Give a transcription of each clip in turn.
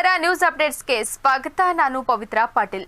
ನಮಸ್ಕಾರ ನ್ಯೂಸ್ ಅಪ್ಡೇಟ್ಸ್ಗೆ ಸ್ವಾಗತ. ನಾನು ಪವಿತ್ರ ಪಾಟೀಲ್.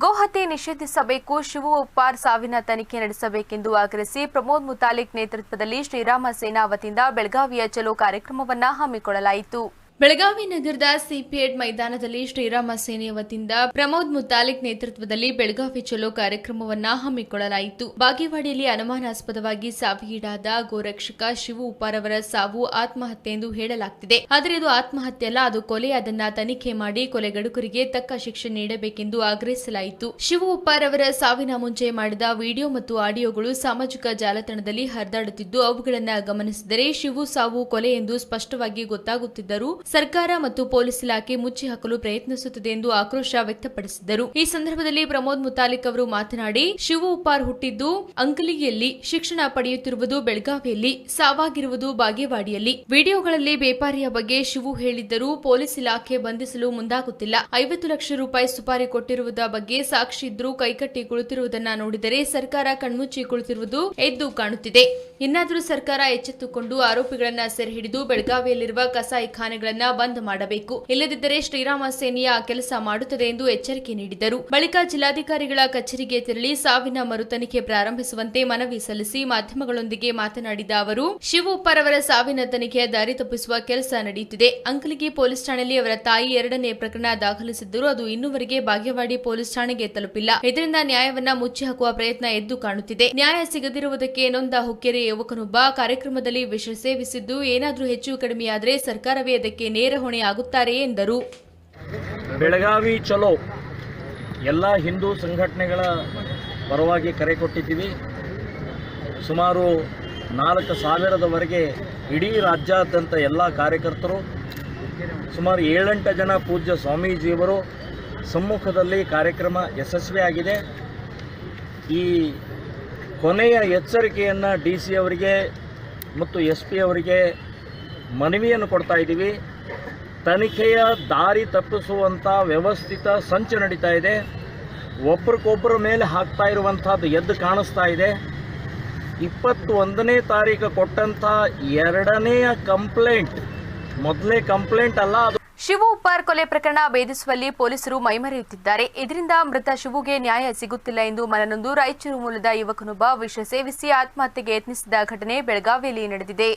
ಗೋಹತ್ಯೆ ನಿಷೇಧಿಸಬೇಕು, ಶಿವು ಉಪ್ಪಾರ್ ಸಾವಿನ ತನಿಖೆ ನಡೆಸಬೇಕೆಂದು ಆಗ್ರಹಿಸಿ ಪ್ರಮೋದ್ ಮುತಾಲಿಕ್ ನೇತೃತ್ವದಲ್ಲಿ ಶ್ರೀರಾಮ ಸೇನಾ ವತಿಯಿಂದ ಬೆಳಗಾವಿಯ ಚಲೋ ಕಾರ್ಯಕ್ರಮವನ್ನು ಹಮ್ಮಿಕೊಳ್ಳಲಾಯಿತು. ಬೆಳಗಾವಿ ನಗರದ ಸಿಪಿಎಡ್ ಮೈದಾನದಲ್ಲಿ ಶ್ರೀರಾಮ ಸೇನೆ ವತಿಯಿಂದ ಪ್ರಮೋದ್ ಮುತಾಲಿಕ್ ನೇತೃತ್ವದಲ್ಲಿ ಬೆಳಗಾವಿ ಚಲೋ ಕಾರ್ಯಕ್ರಮವನ್ನು ಹಮ್ಮಿಕೊಳ್ಳಲಾಯಿತು. ಬಾಗೇವಾಡಿಯಲ್ಲಿ ಅನುಮಾನಾಸ್ಪದವಾಗಿ ಸಾವಿಗೀಡಾದ ಗೋರಕ್ಷಕ ಶಿವು ಉಪ್ಪಾರ್ ಅವರ ಸಾವು ಆತ್ಮಹತ್ಯೆ ಎಂದು ಹೇಳಲಾಗುತ್ತಿದೆ. ಆದರೆ ಇದು ಆತ್ಮಹತ್ಯೆ ಅಲ್ಲ, ಅದು ಕೊಲೆ. ಅದನ್ನ ತನಿಖೆ ಮಾಡಿ ಕೊಲೆಗಡುಕರಿಗೆ ತಕ್ಕ ಶಿಕ್ಷೆ ನೀಡಬೇಕೆಂದು ಆಗ್ರಹಿಸಲಾಯಿತು. ಶಿವು ಉಪ್ಪಾರ್ ಅವರ ಸಾವಿನ ಮುಂಚೆ ಮಾಡಿದ ವಿಡಿಯೋ ಮತ್ತು ಆಡಿಯೋಗಳು ಸಾಮಾಜಿಕ ಜಾಲತಾಣದಲ್ಲಿ ಹರಿದಾಡುತ್ತಿದ್ದು, ಅವುಗಳನ್ನು ಗಮನಿಸಿದರೆ ಶಿವು ಸಾವು ಕೊಲೆ ಎಂದು ಸ್ಪಷ್ಟವಾಗಿ ಗೊತ್ತಾಗುತ್ತಿದ್ದರೂ ಸರ್ಕಾರ ಮತ್ತು ಪೊಲೀಸ್ ಇಲಾಖೆ ಮುಚ್ಚಿ ಹಾಕಲು ಪ್ರಯತ್ನಿಸುತ್ತಿದೆ ಎಂದು ಆಕ್ರೋಶ ವ್ಯಕ್ತಪಡಿಸಿದರು. ಈ ಸಂದರ್ಭದಲ್ಲಿ ಪ್ರಮೋದ್ ಮುತಾಲಿಕ್ ಅವರು ಮಾತನಾಡಿ, ಶಿವು ಉಪ್ಪಾರ್ ಹುಟ್ಟಿದ್ದು ಅಂಕಲಿಯಲ್ಲಿ, ಶಿಕ್ಷಣ ಪಡೆಯುತ್ತಿರುವುದು ಬೆಳಗಾವಿಯಲ್ಲಿ, ಸಾವಾಗಿರುವುದು ಬಾಗೇವಾಡಿಯಲ್ಲಿ. ವಿಡಿಯೋಗಳಲ್ಲಿ ಬೇಪಾರಿಯ ಬಗ್ಗೆ ಶಿವು ಹೇಳಿದ್ದರೂ ಪೊಲೀಸ್ ಇಲಾಖೆ ಬಂಧಿಸಲು ಮುಂದಾಗುತ್ತಿಲ್ಲ. 50 ಲಕ್ಷ ರೂಪಾಯಿ ಸುಪಾರಿ ಕೊಟ್ಟಿರುವುದರ ಬಗ್ಗೆ ಸಾಕ್ಷಿ ಇದ್ರೂ ಕೈಕಟ್ಟಿ ಕುಳಿತಿರುವುದನ್ನು ನೋಡಿದರೆ ಸರ್ಕಾರ ಕಣ್ಮುಚ್ಚಿ ಕುಳಿತಿರುವುದು ಎದ್ದು ಕಾಣುತ್ತಿದೆ. ಇನ್ನಾದರೂ ಸರ್ಕಾರ ಎಚ್ಚೆತ್ತುಕೊಂಡು ಆರೋಪಿಗಳನ್ನು ಸೆರೆ ಹಿಡಿದು ಬೆಳಗಾವಿಯಲ್ಲಿರುವ ಕಸಾಯಿಖಾನೆಗಳನ್ನು ಬಂದ್ ಮಾಡಬೇಕು. ಇಲ್ಲದಿದ್ದರೆ ಶ್ರೀರಾಮ ಸೇನೆಯ ಕೆಲಸ ಮಾಡುತ್ತದೆ ಎಂದು ಎಚ್ಚರಿಕೆ ನೀಡಿದರು. ಬಳಿಕ ಜಿಲ್ಲಾಧಿಕಾರಿಗಳ ಕಚೇರಿಗೆ ತೆರಳಿ ಸಾವಿನ ಮರು ತನಿಖೆ ಪ್ರಾರಂಭಿಸುವಂತೆ ಮನವಿ ಸಲ್ಲಿಸಿ ಮಾಧ್ಯಮಗಳೊಂದಿಗೆ ಮಾತನಾಡಿದ ಅವರು, ಶಿವು ಉಪ್ಪಾರ್ ಅವರ ಸಾವಿನ ತನಿಖೆಯ ದಾರಿ ತಪ್ಪಿಸುವ ಕೆಲಸ ನಡೆಯುತ್ತಿದೆ. ಅಂಕಲಿಗಿ ಪೊಲೀಸ್ ಠಾಣೆಯಲ್ಲಿ ಅವರ ತಾಯಿ 2ನೇ ಪ್ರಕರಣ ದಾಖಲಿಸಿದ್ದರೂ ಅದು ಇನ್ನೂವರೆಗೆ ಬಾಗೇವಾಡಿ ಪೊಲೀಸ್ ಠಾಣೆಗೆ ತಲುಪಿಲ್ಲ. ಇದರಿಂದ ನ್ಯಾಯವನ್ನ ಮುಚ್ಚಿ ಹಾಕುವ ಪ್ರಯತ್ನ ಎದ್ದು ಕಾಣುತ್ತಿದೆ. ನ್ಯಾಯ ಸಿಗದಿರುವುದಕ್ಕೆ ನೊಂದ ಹುಕ್ಕೇರಿ ಯುವಕನೊಬ್ಬ ಕಾರ್ಯಕ್ರಮದಲ್ಲಿ ವಿಷ ಸೇವಿಸಿದ್ದು, ಏನಾದರೂ ಹೆಚ್ಚು ಕಡಿಮೆಯಾದರೆ ಸರ್ಕಾರವೇ ಅದಕ್ಕೆ ನೇರ ಹೊಣೆ ಆಗುತ್ತಾರೆ ಎಂದರು. ಬೆಳಗಾವಿ ಚಲೋ ಎಲ್ಲ ಹಿಂದೂ ಸಂಘಟನೆಗಳ ಪರವಾಗಿ ಕರೆ ಕೊಟ್ಟಿದ್ದೀವಿ. ಸುಮಾರು 4,000ದವರೆಗೆ ಇಡೀ ರಾಜ್ಯಾದ್ಯಂತ ಎಲ್ಲ ಕಾರ್ಯಕರ್ತರು, ಸುಮಾರು 7-8 ಜನ ಪೂಜ್ಯ ಸ್ವಾಮೀಜಿಯವರು ಸಮ್ಮುಖದಲ್ಲಿ ಕಾರ್ಯಕ್ರಮ ಯಶಸ್ವಿಯಾಗಿದೆ. ಈ ಕೊನೆಯ ಎಚ್ಚರಿಕೆಯನ್ನು DC ಅವರಿಗೆ ಮತ್ತು SP ಅವರಿಗೆ ಮನವಿಯನ್ನು ಕೊಡ್ತಾ ಇದ್ದೀವಿ. ತನಿಖೆಯ ದಾರಿ ತಪ್ಪಿಸುವಂಥ ವ್ಯವಸ್ಥಿತ ಸಂಚು ನಡೀತಾ ಇದೆ. ಒಬ್ರಿಗೊಬ್ಬರ ಮೇಲೆ ಹಾಕ್ತಾ ಇರುವಂಥದ್ದು ಎದ್ದು ಕಾಣಿಸ್ತಾ ಇದೆ. 21ನೇ ತಾರೀಕು ಕೊಟ್ಟಂಥ 2ನೇಯ ಕಂಪ್ಲೇಂಟ್, ಮೊದಲನೇ ಕಂಪ್ಲೇಂಟ್ ಅಲ್ಲ ಅದು. ಶಿವು ಉಪ್ಪಾರ್ ಕೊಲೆ ಪ್ರಕರಣ ಭೇದಿಸುವಲ್ಲಿ ಪೊಲೀಸರು ಮೈಮರೆಯುತ್ತಿದ್ದಾರೆ. ಇದರಿಂದ ಮೃತ ಶಿವುಗೆ ನ್ಯಾಯ ಸಿಗುತ್ತಿಲ್ಲ ಎಂದು ಮನನೊಂದು ರಾಯಚೂರು ಮೂಲದ ಯುವಕನೊಬ್ಬ ವಿಷ ಸೇವಿಸಿ ಆತ್ಮಹತ್ಯೆಗೆ ಯತ್ನಿಸಿದ ಘಟನೆ ಬೆಳಗಾವಿಯಲ್ಲಿ ನಡೆದಿದೆ.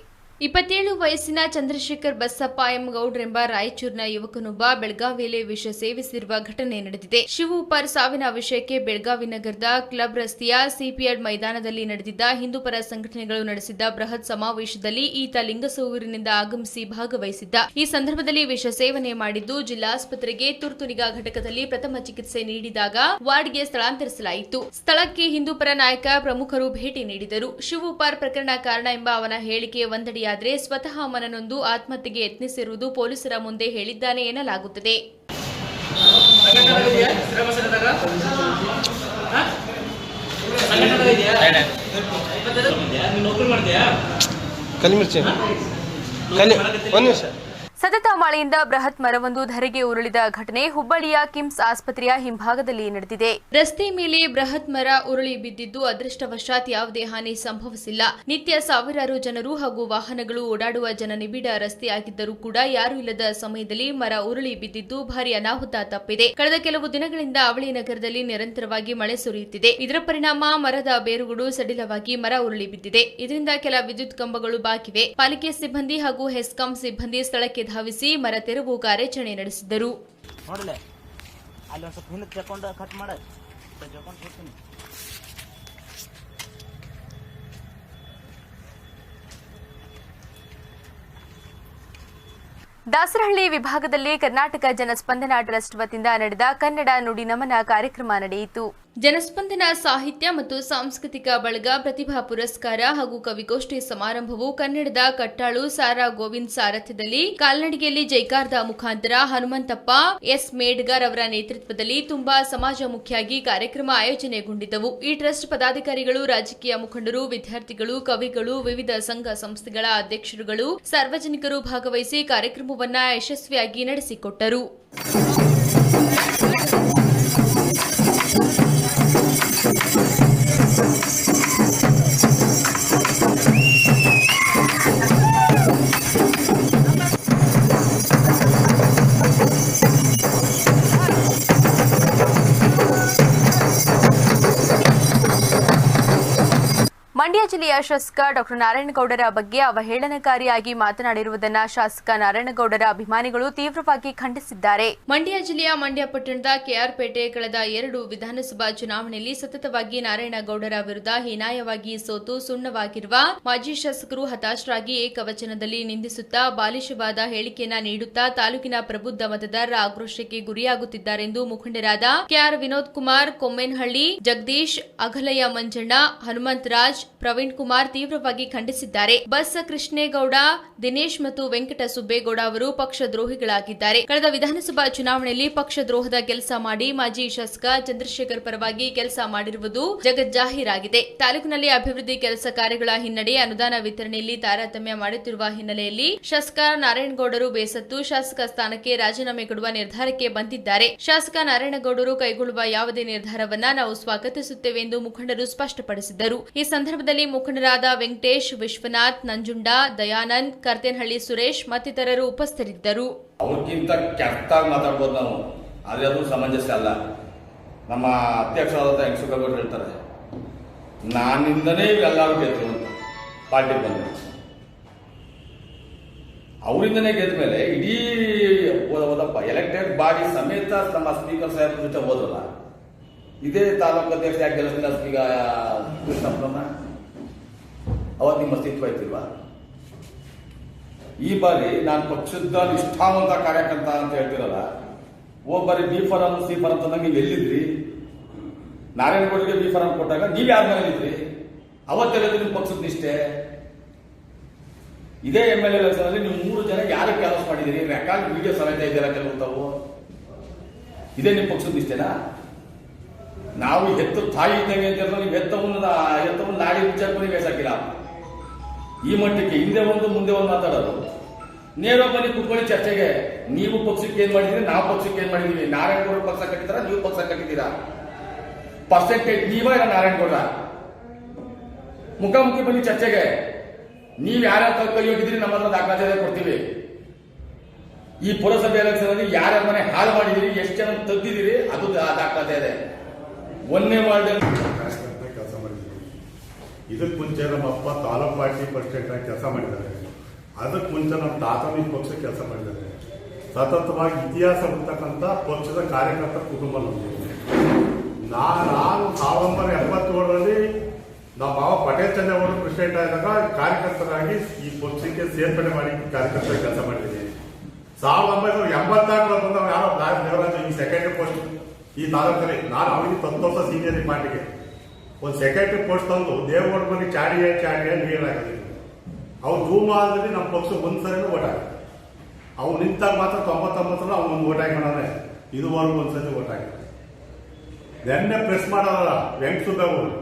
27 ವಯಸ್ಸಿನ ಚಂದ್ರಶೇಖರ್ ಬಸಪ್ಪ ಎಂ ಗೌಡ್ರೆಂಬ ರಾಯಚೂರಿನ ಯುವಕನೊಬ್ಬ ಬೆಳಗಾವಿಯಲ್ಲಿ ವಿಷ ಸೇವಿಸಿರುವ ಘಟನೆ ನಡೆದಿದೆ. ಶಿವು ಉಪ್ಪಾರ್ ಸಾವಿನ ವಿಷಯಕ್ಕೆ ಬೆಳಗಾವಿ ನಗರದ ಕ್ಲಬ್ ರಸ್ತೆಯ ಸಿಪಿಎಡ್ ಮೈದಾನದಲ್ಲಿ ನಡೆದಿದ್ದ ಹಿಂದೂಪರ ಸಂಘಟನೆಗಳು ನಡೆಸಿದ್ದ ಬೃಹತ್ ಸಮಾವೇಶದಲ್ಲಿ ಈತ ಲಿಂಗಸೂರಿನಿಂದ ಆಗಮಿಸಿ ಭಾಗವಹಿಸಿದ್ದ. ಈ ಸಂದರ್ಭದಲ್ಲಿ ವಿಷ ಸೇವನೆ ಮಾಡಿದ್ದು ಜಿಲ್ಲಾಸ್ಪತ್ರೆಗೆ ತುರ್ತು ನಿಗಾ ಘಟಕದಲ್ಲಿ ಪ್ರಥಮ ಚಿಕಿತ್ಸೆ ನೀಡಿದಾಗ ವಾರ್ಡ್ಗೆ ಸ್ಥಳಾಂತರಿಸಲಾಯಿತು. ಸ್ಥಳಕ್ಕೆ ಹಿಂದೂಪರ ನಾಯಕ ಪ್ರಮುಖರು ಭೇಟಿ ನೀಡಿದರು. ಶಿವು ಉಪ್ಪಾರ್ ಪ್ರಕರಣ ಕಾರಣ ಎಂಬ ಅವನ ಹೇಳಿಕೆ ಒಂದೆಡೆ ಆದರೆ ಸ್ವತಃ ಮನನೊಂದು ಆತ್ಮಹತ್ಯೆಗೆ ಯತ್ನಿಸಿರುವುದು ಪೊಲೀಸರ ಮುಂದೆ ಹೇಳಿದ್ದಾನೆ ಎನ್ನಲಾಗುತ್ತದೆ. ಸತತ ಮಳೆಯಿಂದ ಬೃಹತ್ ಮರವೊಂದು ಧರೆಗೆ ಉರುಳಿದ ಘಟನೆ ಹುಬ್ಬಳ್ಳಿಯ ಕಿಮ್ಸ್ ಆಸ್ಪತ್ರೆಯ ಹಿಂಭಾಗದಲ್ಲಿ ನಡೆದಿದೆ. ರಸ್ತೆ ಮೇಲೆ ಬೃಹತ್ ಮರ ಉರುಳಿ ಬಿದ್ದಿದ್ದು ಅದೃಷ್ಟವಶಾತ್ ಯಾವುದೇ ಹಾನಿ ಸಂಭವಿಸಿಲ್ಲ. ನಿತ್ಯ ಸಾವಿರಾರು ಜನರು ಹಾಗೂ ವಾಹನಗಳು ಓಡಾಡುವ ಜನನಿಬಿಡ ರಸ್ತೆಯಾಗಿದ್ದರೂ ಕೂಡ ಯಾರೂ ಇಲ್ಲದ ಸಮಯದಲ್ಲಿ ಮರ ಉರುಳಿ ಬಿದ್ದಿದ್ದು ಭಾರಿ ಅನಾಹುತ ತಪ್ಪಿದೆ. ಕಳೆದ ಕೆಲವು ದಿನಗಳಿಂದ ಅವಳಿ ನಗರದಲ್ಲಿ ನಿರಂತರವಾಗಿ ಮಳೆ ಸುರಿಯುತ್ತಿದೆ. ಇದರ ಪರಿಣಾಮ ಮರದ ಬೇರುಗಳು ಸಡಿಲವಾಗಿ ಮರ ಉರುಳಿ ಬಿದ್ದಿದೆ. ಇದರಿಂದ ಕೆಲ ವಿದ್ಯುತ್ ಕಂಬಗಳು ಬಾಗಿವೆ. ಪಾಲಿಕೆ ಸಿಬ್ಬಂದಿ ಹಾಗೂ ಹೆಸ್ಕಾಂ ಸಿಬ್ಬಂದಿ ಸ್ಥಳಕ್ಕೆ ಧಾವಿಸಿ ಮರ ತೆರವು ಕಾರ್ಯಾಚರಣೆ ನಡೆಸಿದರು. ದಾಸರಹಳ್ಳಿ ವಿಭಾಗದಲ್ಲಿ ಕರ್ನಾಟಕ ಜನಸ್ಪಂದನ ಟ್ರಸ್ಟ್ ವತಿಯಿಂದ ನಡೆದ ಕನ್ನಡ ನುಡಿ ನಮನ ಕಾರ್ಯಕ್ರಮ ನಡೆಯಿತು. ಜನಸ್ಪಂದನ ಸಾಹಿತ್ಯ ಮತ್ತು ಸಾಂಸ್ಕೃತಿಕ ಬಳಗ ಪ್ರತಿಭಾ ಪುರಸ್ಕಾರ ಹಾಗೂ ಕವಿಗೋಷ್ಠಿ ಸಮಾರಂಭವು ಕನ್ನಡದ ಕಟ್ಟಾಳು ಸಾರಾ ಗೋವಿಂದ್ ಸಾರಥ್ಯದಲ್ಲಿ ಕಾಲ್ನಡಿಗೆಯಲ್ಲಿ ಜೈಕಾರದ ಮುಖಾಂತರ ಹನುಮಂತಪ್ಪ ಎಸ್ ಮೇಡ್ಗರ್ ಅವರ ನೇತೃತ್ವದಲ್ಲಿ ತುಂಬಾ ಸಮಾಜಮುಖಿಯಾಗಿ ಕಾರ್ಯಕ್ರಮ ಆಯೋಜನೆಗೊಂಡಿದ್ದವು. ಈ ಟ್ರಸ್ಟ್ ಪದಾಧಿಕಾರಿಗಳು, ರಾಜಕೀಯ ಮುಖಂಡರು, ವಿದ್ಯಾರ್ಥಿಗಳು, ಕವಿಗಳು, ವಿವಿಧ ಸಂಘ ಸಂಸ್ಥೆಗಳ ಅಧ್ಯಕ್ಷರುಗಳು, ಸಾರ್ವಜನಿಕರು ಭಾಗವಹಿಸಿ ಕಾರ್ಯಕ್ರಮವನ್ನು ಯಶಸ್ವಿಯಾಗಿ ನಡೆಸಿಕೊಟ್ಟರು. ಮಂಡ್ಯ ಜಿಲ್ಲೆಯ ಶಾಸಕ ಡಾಕ್ಟರ್ ನಾರಾಯಣಗೌಡರ ಬಗ್ಗೆ ಅವಹೇಳನಕಾರಿಯಾಗಿ ಮಾತನಾಡಿರುವುದನ್ನು ಶಾಸಕ ನಾರಾಯಣಗೌಡರ ಅಭಿಮಾನಿಗಳು ತೀವ್ರವಾಗಿ ಖಂಡಿಸಿದ್ದಾರೆ. ಮಂಡ್ಯ ಜಿಲ್ಲೆಯ ಮಂಡ್ಯ ಪಟ್ಟಣದ ಕೆಆರ್ಪೇಟೆ ಕಳೆದ 2 ವಿಧಾನಸಭಾ ಚುನಾವಣೆಯಲ್ಲಿ ಸತತವಾಗಿ ನಾರಾಯಣಗೌಡರ ವಿರುದ್ಧ ಹೀನಾಯವಾಗಿ ಸೋತು ಸುಣ್ಣವಾಗಿರುವ ಮಾಜಿ ಶಾಸಕರು ಹತಾಶರಾಗಿ ಏಕವಚನದಲ್ಲಿ ನಿಂದಿಸುತ್ತಾ ಬಾಲಿಶವಾದ ಹೇಳಿಕೆಯನ್ನ ನೀಡುತ್ತಾ ತಾಲೂಕಿನ ಪ್ರಬುದ್ಧ ಮತದಾರರ ಆಕ್ರೋಶಕ್ಕೆ ಗುರಿಯಾಗುತ್ತಿದ್ದಾರೆಂದು ಮುಖಂಡರಾದ ಕೆಆರ್ ವಿನೋದ್ ಕುಮಾರ್, ಕೊಮ್ಮೇನಹಳ್ಳಿ ಜಗದೀಶ್, ಅಘಲಯ್ಯ ಮಂಜಣ್ಣ, ಹನುಮಂತರಾಜ್, ಪ್ರವೀಣ್ ಕುಮಾರ್ ತೀವ್ರವಾಗಿ ಖಂಡಿಸಿದ್ದಾರೆ. ಬಸ್ ಕೃಷ್ಣೇಗೌಡ, ದಿನೇಶ್ ಮತ್ತು ವೆಂಕಟ ಸುಬ್ಬೇಗೌಡ ಅವರು ಪಕ್ಷದ್ರೋಹಿಗಳಾಗಿದ್ದಾರೆ. ಕಳೆದ ವಿಧಾನಸಭಾ ಚುನಾವಣೆಯಲ್ಲಿ ಪಕ್ಷದ್ರೋಹದ ಕೆಲಸ ಮಾಡಿ ಮಾಜಿ ಶಾಸಕ ಚಂದ್ರಶೇಖರ್ ಪರವಾಗಿ ಕೆಲಸ ಮಾಡಿರುವುದು ಜಗಜ್ಜಾಹೀರಾಗಿದೆ. ತಾಲೂಕಿನಲ್ಲಿ ಅಭಿವೃದ್ಧಿ ಕೆಲಸ ಕಾರ್ಯಗಳ ಹಿನ್ನಡೆ, ಅನುದಾನ ವಿತರಣೆಯಲ್ಲಿ ತಾರತಮ್ಯ ಮಾಡುತ್ತಿರುವ ಹಿನ್ನೆಲೆಯಲ್ಲಿ ಶಾಸಕ ನಾರಾಯಣಗೌಡರು ಬೇಸತ್ತು ಶಾಸಕ ಸ್ಥಾನಕ್ಕೆ ರಾಜೀನಾಮೆ ಕೊಡುವ ನಿರ್ಧಾರಕ್ಕೆ ಬಂದಿದ್ದಾರೆ. ಶಾಸಕ ನಾರಾಯಣಗೌಡರು ಕೈಗೊಳ್ಳುವ ಯಾವುದೇ ನಿರ್ಧಾರವನ್ನ ನಾವು ಸ್ವಾಗತಿಸುತ್ತೇವೆ ಎಂದು ಮುಖಂಡರು ಸ್ಪಷ್ಟಪಡಿಸಿದರು. ಈ ಸಂದರ್ಭದಲ್ಲಿ ಮುಖಂಡರಾದ ವೆಂಕಟೇಶ್, ವಿಶ್ವನಾಥ್, ನಂಜುಂಡ, ದಯಾನಂದ್, ಕರ್ತೇನಹಳ್ಳಿ ಸುರೇಶ್ ಮತ್ತಿತರರು ಉಪಸ್ಥಿತರಿದ್ದರು. ಅವ್ರಿಗಿಂತ ಕೆಟ್ಟಾಗಿ ಮಾತಾಡ್ಬೋದು ನಾವು, ಆದರೆ ಅದು ಸಮಂಜಸ ಅಲ್ಲ. ನಮ್ಮ ಅಧ್ಯಕ್ಷರಾದ ಹೆಂಗಸುಗೌಡರು ಹೇಳ್ತಾರೆ, ನಾನಿಂದನೇ ಇವೆಲ್ಲರೂ ಗೆದ್ದು ಅಂತ ಪಾರ್ಟಿ ಬಂದ ಅವರಿಂದನೇ ಗೆದ್ದ ಮೇಲೆ ಇಡೀ ಎಲೆಕ್ಟೆಡ್ ಬಾಡಿ ಸಮೇತ ನಮ್ಮ ಸ್ಪೀಕರ್ ಸಾಹೇಬ್ ಜೊತೆ ಹೋದ್ರಲ್ಲ, ಇದೇ ತಾಲೂಕು ಅಧ್ಯಕ್ಷ ಯಾಕೆ ಗೆಲ್ಲಿಸಿಲ್ಲ ಸ್ಪೀಕರ್ ಕೃಷ್ಣಪ್ಪನನ್ನ? ಅವತ್ತು ನಿಮ್ಮ ಅಸ್ತಿತ್ವ ಇರ್ತಿಲ್ವಾ? ಈ ಬಾರಿ ನಾನು ಪಕ್ಷದ ನಿಷ್ಠಾವಂತ ಕಾರ್ಯಕರ್ತ ಅಂತ ಹೇಳ್ತಿರಲ್ಲ, ಒಬ್ಬರಿ ಬಿ ಫಾರಂ ಸಿ ಫಾರಂ ತಂದಾಗ ನೀವು ಎಲ್ಲಿದ್ರಿ? ನಾರಾಯಣಗೌಡರಿಗೆ ಬಿ ಫಾರಂ ಕೊಟ್ಟಾಗ ನೀವು ಯಾರ ಮನೇಲಿ ಇದ್ರಿ? ಅವತ್ತೆಲ್ಲ ನಿಮ್ಮ ಪಕ್ಷದ ನಿಷ್ಠೆ. ಇದೇ MLA ಎಲೆಕ್ಷನ್ ನೀವು 3 ಜನ ಯಾರು ಕೆಲಸ ಮಾಡಿದಿರಿ? ರೆಕಾರ್ಡ್ ವಿಡಿಯೋ ಸಮೇತ ಇದೆಲ್ಲ ಕೆಲವು. ಇದೇ ನಿಮ್ಮ ಪಕ್ಷದ ನಿಷ್ಠೆನಾ? ನಾವು ಹೆತ್ತು ತಾಯಿ ಇದ್ದಂಗೆ ಅಂತ ನೀವು ಹೆತ್ತವನ್ನು ನಾಡಿ ವಿಚಾರಕ್ಕೂ ಬೇಸಾಕಿಲ್ಲ. ಈ ಮಟ್ಟಕ್ಕೆ ಹಿಂದೆ ಒಂದು ಮುಂದೆ ಒಂದು ಮಾತಾಡೋದು. ನೇರ ಬನ್ನಿ ಕುತ್ಕೊಳ್ಳಿ ಚರ್ಚೆಗೆ. ನೀವು ಪಕ್ಷಕ್ಕೆ ಏನ್ ಮಾಡಿದ್ರಿ, ನಾವು ಪಕ್ಷಕ್ಕೆ ಏನ್ ಮಾಡಿದೀವಿ? ನಾರಾಯಣಗೌಡ ಪಕ್ಷ ಕಟ್ಟಿದಾರ, ನೀವು ಪಕ್ಷ ಕಟ್ಟಿದ್ದೀರಾ? ಪರ್ಸೆಂಟೇಜ್ ನೀವ ಇಲ್ಲ ನಾರಾಯಣಗೌಡ? ಮುಖಾಮುಖಿ ಬನ್ನಿ ಚರ್ಚೆಗೆ. ನೀವು ಯಾರ್ಯಾರ ಕೈ ಹೋಗಿದ್ರಿ ನಮ್ಮ ಹತ್ರ ದಾಖಲಾತಿ ಕೊಡ್ತೀವಿ. ಈ ಪುರಸಭೆ ಎಲೆಕ್ಷನ್ ಅಲ್ಲಿ ಯಾರ್ಯಾರ ಮನೆ ಹಾಳು ಮಾಡಿದಿರಿ, ಎಷ್ಟು ಜನ ತೆಗ್ದಿದ್ದೀರಿ, ಅದು ದಾಖಲಾತಿ ಇದೆ. ಒಂದೇ ವಾರ್ಡ್ ಕೆಲಸ ಮಾಡಿದ್ದೀವಿ. ಇದಕ್ಕೆ ಮುಂಚೆ ನಮ್ಮ ಅಪ್ಪ ತಾಲೂಕು ಪಾರ್ಟಿ ಪ್ರೆಸಿಡೆಂಟ್ ಆಗಿ ಕೆಲಸ ಮಾಡಿದ್ದಾರೆ. ಅದಕ್ಕೆ ಮುಂಚೆ ನಮ್ಮ ತಾತನ ಪಕ್ಷ ಕೆಲಸ ಮಾಡಿದ್ದಾರೆ. ಸತತವಾಗಿ ಇತಿಹಾಸ ಇರ್ತಕ್ಕಂಥ ಪಕ್ಷದ ಕಾರ್ಯಕರ್ತರ ಕುಟುಂಬ ನಮ್ಮದು. ನಾನು 1987ರಲ್ಲಿ ನಮ್ಮ ಮಾವ ಪಟೇಲ್ ಚಂದ್ರವರು ಪ್ರೆಸಿಡೆಂಟ್ ಆದಾಗ ಕಾರ್ಯಕರ್ತರಾಗಿ ಈ ಪಕ್ಷಕ್ಕೆ ಸೇರ್ಪಡೆ ಮಾಡಿ ಕಾರ್ಯಕರ್ತರ ಕೆಲಸ ಮಾಡಿದ್ದೀನಿ. 1984ರಲ್ಲಿ ಬಂದ ಯಾರೋ ದೇವರಾಜ ಈ ಸೆಕ್ರೆಟರಿ ಪೋಸ್ಟ್ ಈ ತಾಲೂಕಲ್ಲಿ, ನಾನು ಅವರಿಗೆ 10 ವರ್ಷ ಸೀನಿಯರ್ ಪಾರ್ಟಿಗೆ ಒಂದು ಸೆಕ್ರೆಟರಿ ಪೋಸ್ಟ್ ತಂದು ದೇವಗೌಡ ಬನ್ನಿ ಚಾಡಿಯ ನೀಡಲಾಗಿದೆ. ಅವ್ರು ಧೂಮಾದಲ್ಲಿ ನಮ್ಮ ಪಕ್ಷ ಒಂದ್ಸರಿನೂ ಓಟ್ ಆಗಿದೆ. ಅವ್ನು ನಿಂತಾಗ ಮಾತ್ರ 99ರಲ್ಲಿ ಅವ್ನು ಒಂದು ಓಟ್ ಹಾಕೊಂಡ್ರೆ ಇದುವರೆಗೂ ಒಂದ್ಸತಿ ಓಟ್ ಆಗಿದೆ. ನೆನ್ನೆ ಪ್ರೆಸ್ ಮಾಡೋಲ್ಲ ವೆಂಕಟಸುಬ್ಬವರು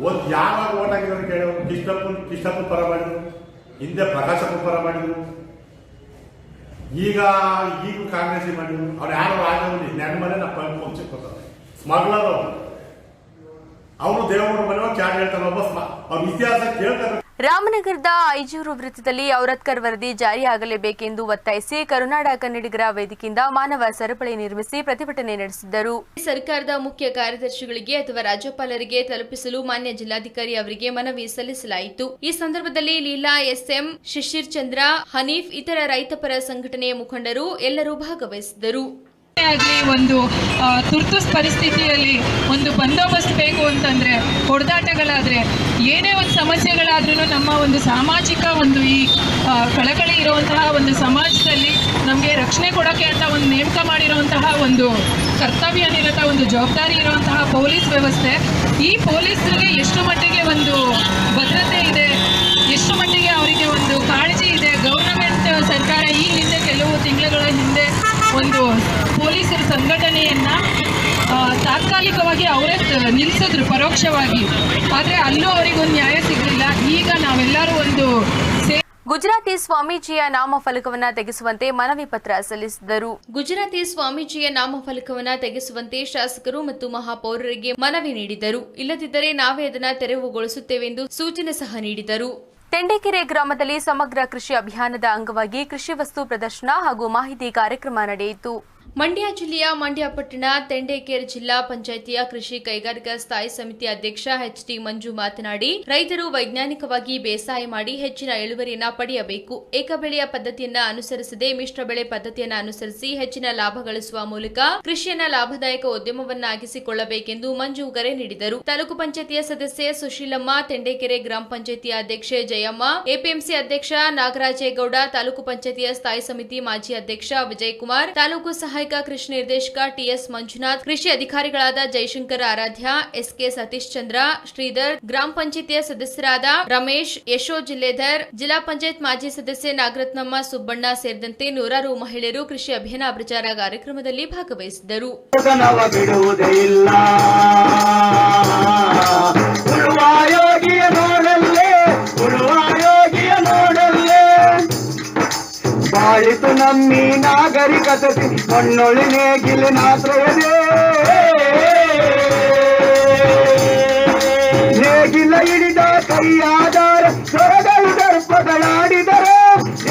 ಒಂದು ಯಾವಾಗ ಓಟ್ ಹಾಕಿದ್ರು ಕೇಳಿದ್ರು. ಕಿಷ್ಟಪ್ಪನ ಪರ ಮಾಡಿದ್ರು, ಹಿಂದೆ ಪ್ರಕಾಶಪ್ಪನ ಪರ ಮಾಡಿದ್ರು, ಈಗ ಕಾಂಗ್ರೆಸ್ ಮಾಡಿದ್ರು. ಅವ್ರು ಯಾರೋ ರಾಜವಲ್ಲಿ ನನ್ನ ಮನೆ ನಮ್ಮ ಪಕ್ಷಕ್ಕೆ ಬರ್ತಾರೆ ಸ್ಮಗ್ಲರ್ ಅವರು ದೇವರ ಮನೆ ಚಾಡಿ ಹೇಳ್ತಾರೆ. ಅವ್ರ ಇತಿಹಾಸ ಕೇಳ್ತಾರೆ. ರಾಮನಗರದ ಐಜೂರು ವೃತ್ತದಲ್ಲಿ ಔರತ್ಕರ್ ವರದಿ ಜಾರಿಯಾಗಲೇಬೇಕೆಂದು ಒತ್ತಾಯಿಸಿ ಕರುನಾಡ ಕನ್ನಡಿಗರ ವೇದಿಕೆಯಿಂದ ಮಾನವ ಸರಪಳಿ ನಿರ್ಮಿಸಿ ಪ್ರತಿಭಟನೆ ನಡೆಸಿದರು. ಸರ್ಕಾರದ ಮುಖ್ಯ ಕಾರ್ಯದರ್ಶಿಗಳಿಗೆ ಅಥವಾ ರಾಜ್ಯಪಾಲರಿಗೆ ತಲುಪಿಸಲು ಮಾನ್ಯ ಜಿಲ್ಲಾಧಿಕಾರಿ ಅವರಿಗೆ ಮನವಿ ಸಲ್ಲಿಸಲಾಯಿತು. ಈ ಸಂದರ್ಭದಲ್ಲಿ ಲೀಲಾ, SM, ಶಿಶಿರ್ ಚಂದ್ರ, ಹನೀಫ್, ಇತರ ರೈತಪರ ಸಂಘಟನೆಯ ಮುಖಂಡರು ಎಲ್ಲರೂ ಭಾಗವಹಿಸಿದ್ದರು. ಒಂದು ತುರ್ತು ಪರಿಸ್ಥಿತಿಯಲ್ಲಿ ಒಂದು ಬಂದೋಬಸ್ತ್ ಬೇಕು ಅಂತಂದ್ರೆ, ಹೊಡೆದಾಟಗಳಾದ್ರೆ, ಏನೇ ಒಂದು ಸಮಸ್ಯೆಗಳಾದ್ರೂ ನಮ್ಮ ಒಂದು ಸಾಮಾಜಿಕ ಒಂದು ಈ ಕಳಕಳಿ ಇರುವಂತಹ ಒಂದು ಸಮಾಜದಲ್ಲಿ ನಮಗೆ ರಕ್ಷಣೆ ಕೊಡೋಕೆ ಅಂತ ಒಂದು ನೇಮಕ ಮಾಡಿರುವಂತಹ ಒಂದು ಕರ್ತವ್ಯ ನಿರತ ಒಂದು ಜವಾಬ್ದಾರಿ ಇರುವಂತಹ ಪೊಲೀಸ್ ವ್ಯವಸ್ಥೆ, ಈ ಪೊಲೀಸರಿಗೆ ಎಷ್ಟು ಮಟ್ಟಿಗೆ ಒಂದು ಭದ್ರತೆ ಇದೆ, ಎಷ್ಟು ಮಟ್ಟಿಗೆ ಅವರಿಗೆ ಒಂದು ಕಾಳಜಿ ಇದೆ. ಗವರ್ನಮೆಂಟ್ ಸರ್ಕಾರ ಈ ಹಿಂದೆ ಕೆಲವು ತಿಂಗಳ ಹಿಂದೆ ಒಂದು ಪೊಲೀಸರ ಸಂಘಟನೆಯನ್ನ ತಾತ್ಕಾಲಿಕವಾಗಿ ಅವರೇ ನಿಲ್ಲಿಸಿದ್ರು ಪರೋಕ್ಷವಾಗಿ. ಆದರೆ ಅಲ್ಲೂ ಅವರಿಗೊಂದು ನ್ಯಾಯ ಸಿಗಲಿಲ್ಲ. ಈಗ ನಾವೆಲ್ಲರೂ ಒಂದು ಗುಜರಾತಿ ಸ್ವಾಮೀಜಿಯ ನಾಮಫಲಕವನ್ನ ತೆಗೆಸುವಂತೆ ಮನವಿ ಪತ್ರ ಸಲ್ಲಿಸಿದರು. ಗುಜರಾತಿ ಸ್ವಾಮೀಜಿಯ ನಾಮಫಲಕವನ್ನ ತೆಗೆಸುವಂತೆ ಶಾಸಕರು ಮತ್ತು ಮಹಾಪೌರರಿಗೆ ಮನವಿ ನೀಡಿದರು. ಇಲ್ಲದಿದ್ದರೆ ನಾವೇ ಅದನ್ನು ತೆರವುಗೊಳಿಸುತ್ತೇವೆ ಎಂದು ಸೂಚನೆ ಸಹ ನೀಡಿದರು. ತೆಂಡೆಕೆರೆ ಗ್ರಾಮದಲ್ಲಿ ಸಮಗ್ರ ಕೃಷಿ ಅಭಿಯಾನದ ಅಂಗವಾಗಿ ಕೃಷಿ ವಸ್ತು ಪ್ರದರ್ಶನ ಹಾಗೂ ಮಾಹಿತಿ ಕಾರ್ಯಕ್ರಮ ನಡೆಯಿತು. ಮಂಡ್ಯ ಜಿಲ್ಲೆಯ ಮಂಡ್ಯ ಪಟ್ಟಣ ತೆಂಡೇಕೆರೆ ಜಿಲ್ಲಾ ಪಂಚಾಯಿತಿಯ ಕೃಷಿ ಕೈಗಾರಿಕಾ ಸ್ಥಾಯಿ ಸಮಿತಿ ಅಧ್ಯಕ್ಷ ಎಚ್ಟಿ ಮಂಜು ಮಾತನಾಡಿ, ರೈತರು ವೈಜ್ಞಾನಿಕವಾಗಿ ಬೇಸಾಯ ಮಾಡಿ ಹೆಚ್ಚಿನ ಇಳುವರಿಯನ್ನು ಪಡೆಯಬೇಕು. ಏಕಬೆಳೆಯ ಪದ್ಧತಿಯನ್ನ ಅನುಸರಿಸದೆ ಮಿಶ್ರ ಬೆಳೆ ಪದ್ಧತಿಯನ್ನು ಅನುಸರಿಸಿ ಹೆಚ್ಚಿನ ಲಾಭ ಗಳಿಸುವ ಮೂಲಕ ಕೃಷಿಯನ್ನ ಲಾಭದಾಯಕ ಉದ್ಯಮವನ್ನಾಗಿಸಿಕೊಳ್ಳಬೇಕೆಂದು ಮಂಜು ಕರೆ ನೀಡಿದರು. ತಾಲೂಕು ಪಂಚಾಯಿತಿಯ ಸದಸ್ಯೆ ಸುಶೀಲಮ್ಮ, ತೆಂಡೇಕೆರೆ ಗ್ರಾಮ ಪಂಚಾಯಿತಿ ಅಧ್ಯಕ್ಷೆ ಜಯಮ್ಮ, ಎಪಿಎಂಸಿ ಅಧ್ಯಕ್ಷ ನಾಗರಾಜೇಗೌಡ, ತಾಲೂಕು ಪಂಚಾಯಿತಿಯ ಸ್ಥಾಯಿ ಸಮಿತಿ ಮಾಜಿ ಅಧ್ಯಕ್ಷ ವಿಜಯಕುಮಾರ್, ತಾಲೂಕು ಸಹಾಯಕ ಕೃಷಿ ನಿರ್ದೇಶಕ ಟಿಎಸ್ ಮಂಜುನಾಥ್, ಕೃಷಿ ಅಧಿಕಾರಿಗಳಾದ ಜಯಶಂಕರ್ ಆರಾಧ್ಯ, ಎಸ್ಕೆ ಸತೀಶ್ ಚಂದ್ರ, ಶ್ರೀಧರ್, ಗ್ರಾಮ ಪಂಚಾಯಿತಿಯ ಸದಸ್ಯರಾದ ರಮೇಶ್, ಯಶೋ ಜಿಲ್ಲೆಧರ್, ಜಿಲ್ಲಾ ಪಂಚಾಯತ್ ಮಾಜಿ ಸದಸ್ಯೆ ನಾಗರತ್ನಮ್ಮ, ಸುಬ್ಬಣ್ಣ ಸೇರಿದಂತೆ ನೂರಾರು ಮಹಿಳೆಯರು ಕೃಷಿ ಅಭಿಯಾನ ಪ್ರಚಾರ ಕಾರ್ಯಕ್ರಮದಲ್ಲಿ ಭಾಗವಹಿಸಿದ್ದರು. ಬಾಳಿತು ನಮ್ಮಿ ನಾಗರಿಕತೆ ಮಣ್ಣೊಳಿನೇ ಗಿಲಿನಾಶ್ರಯದೇ ನೇಗಿಲ ಹಿಡಿದ ಕೈಯಾದಾರ ಸ್ವರಗಳು ದರ್ಪಗಳಾಡಿದರೆ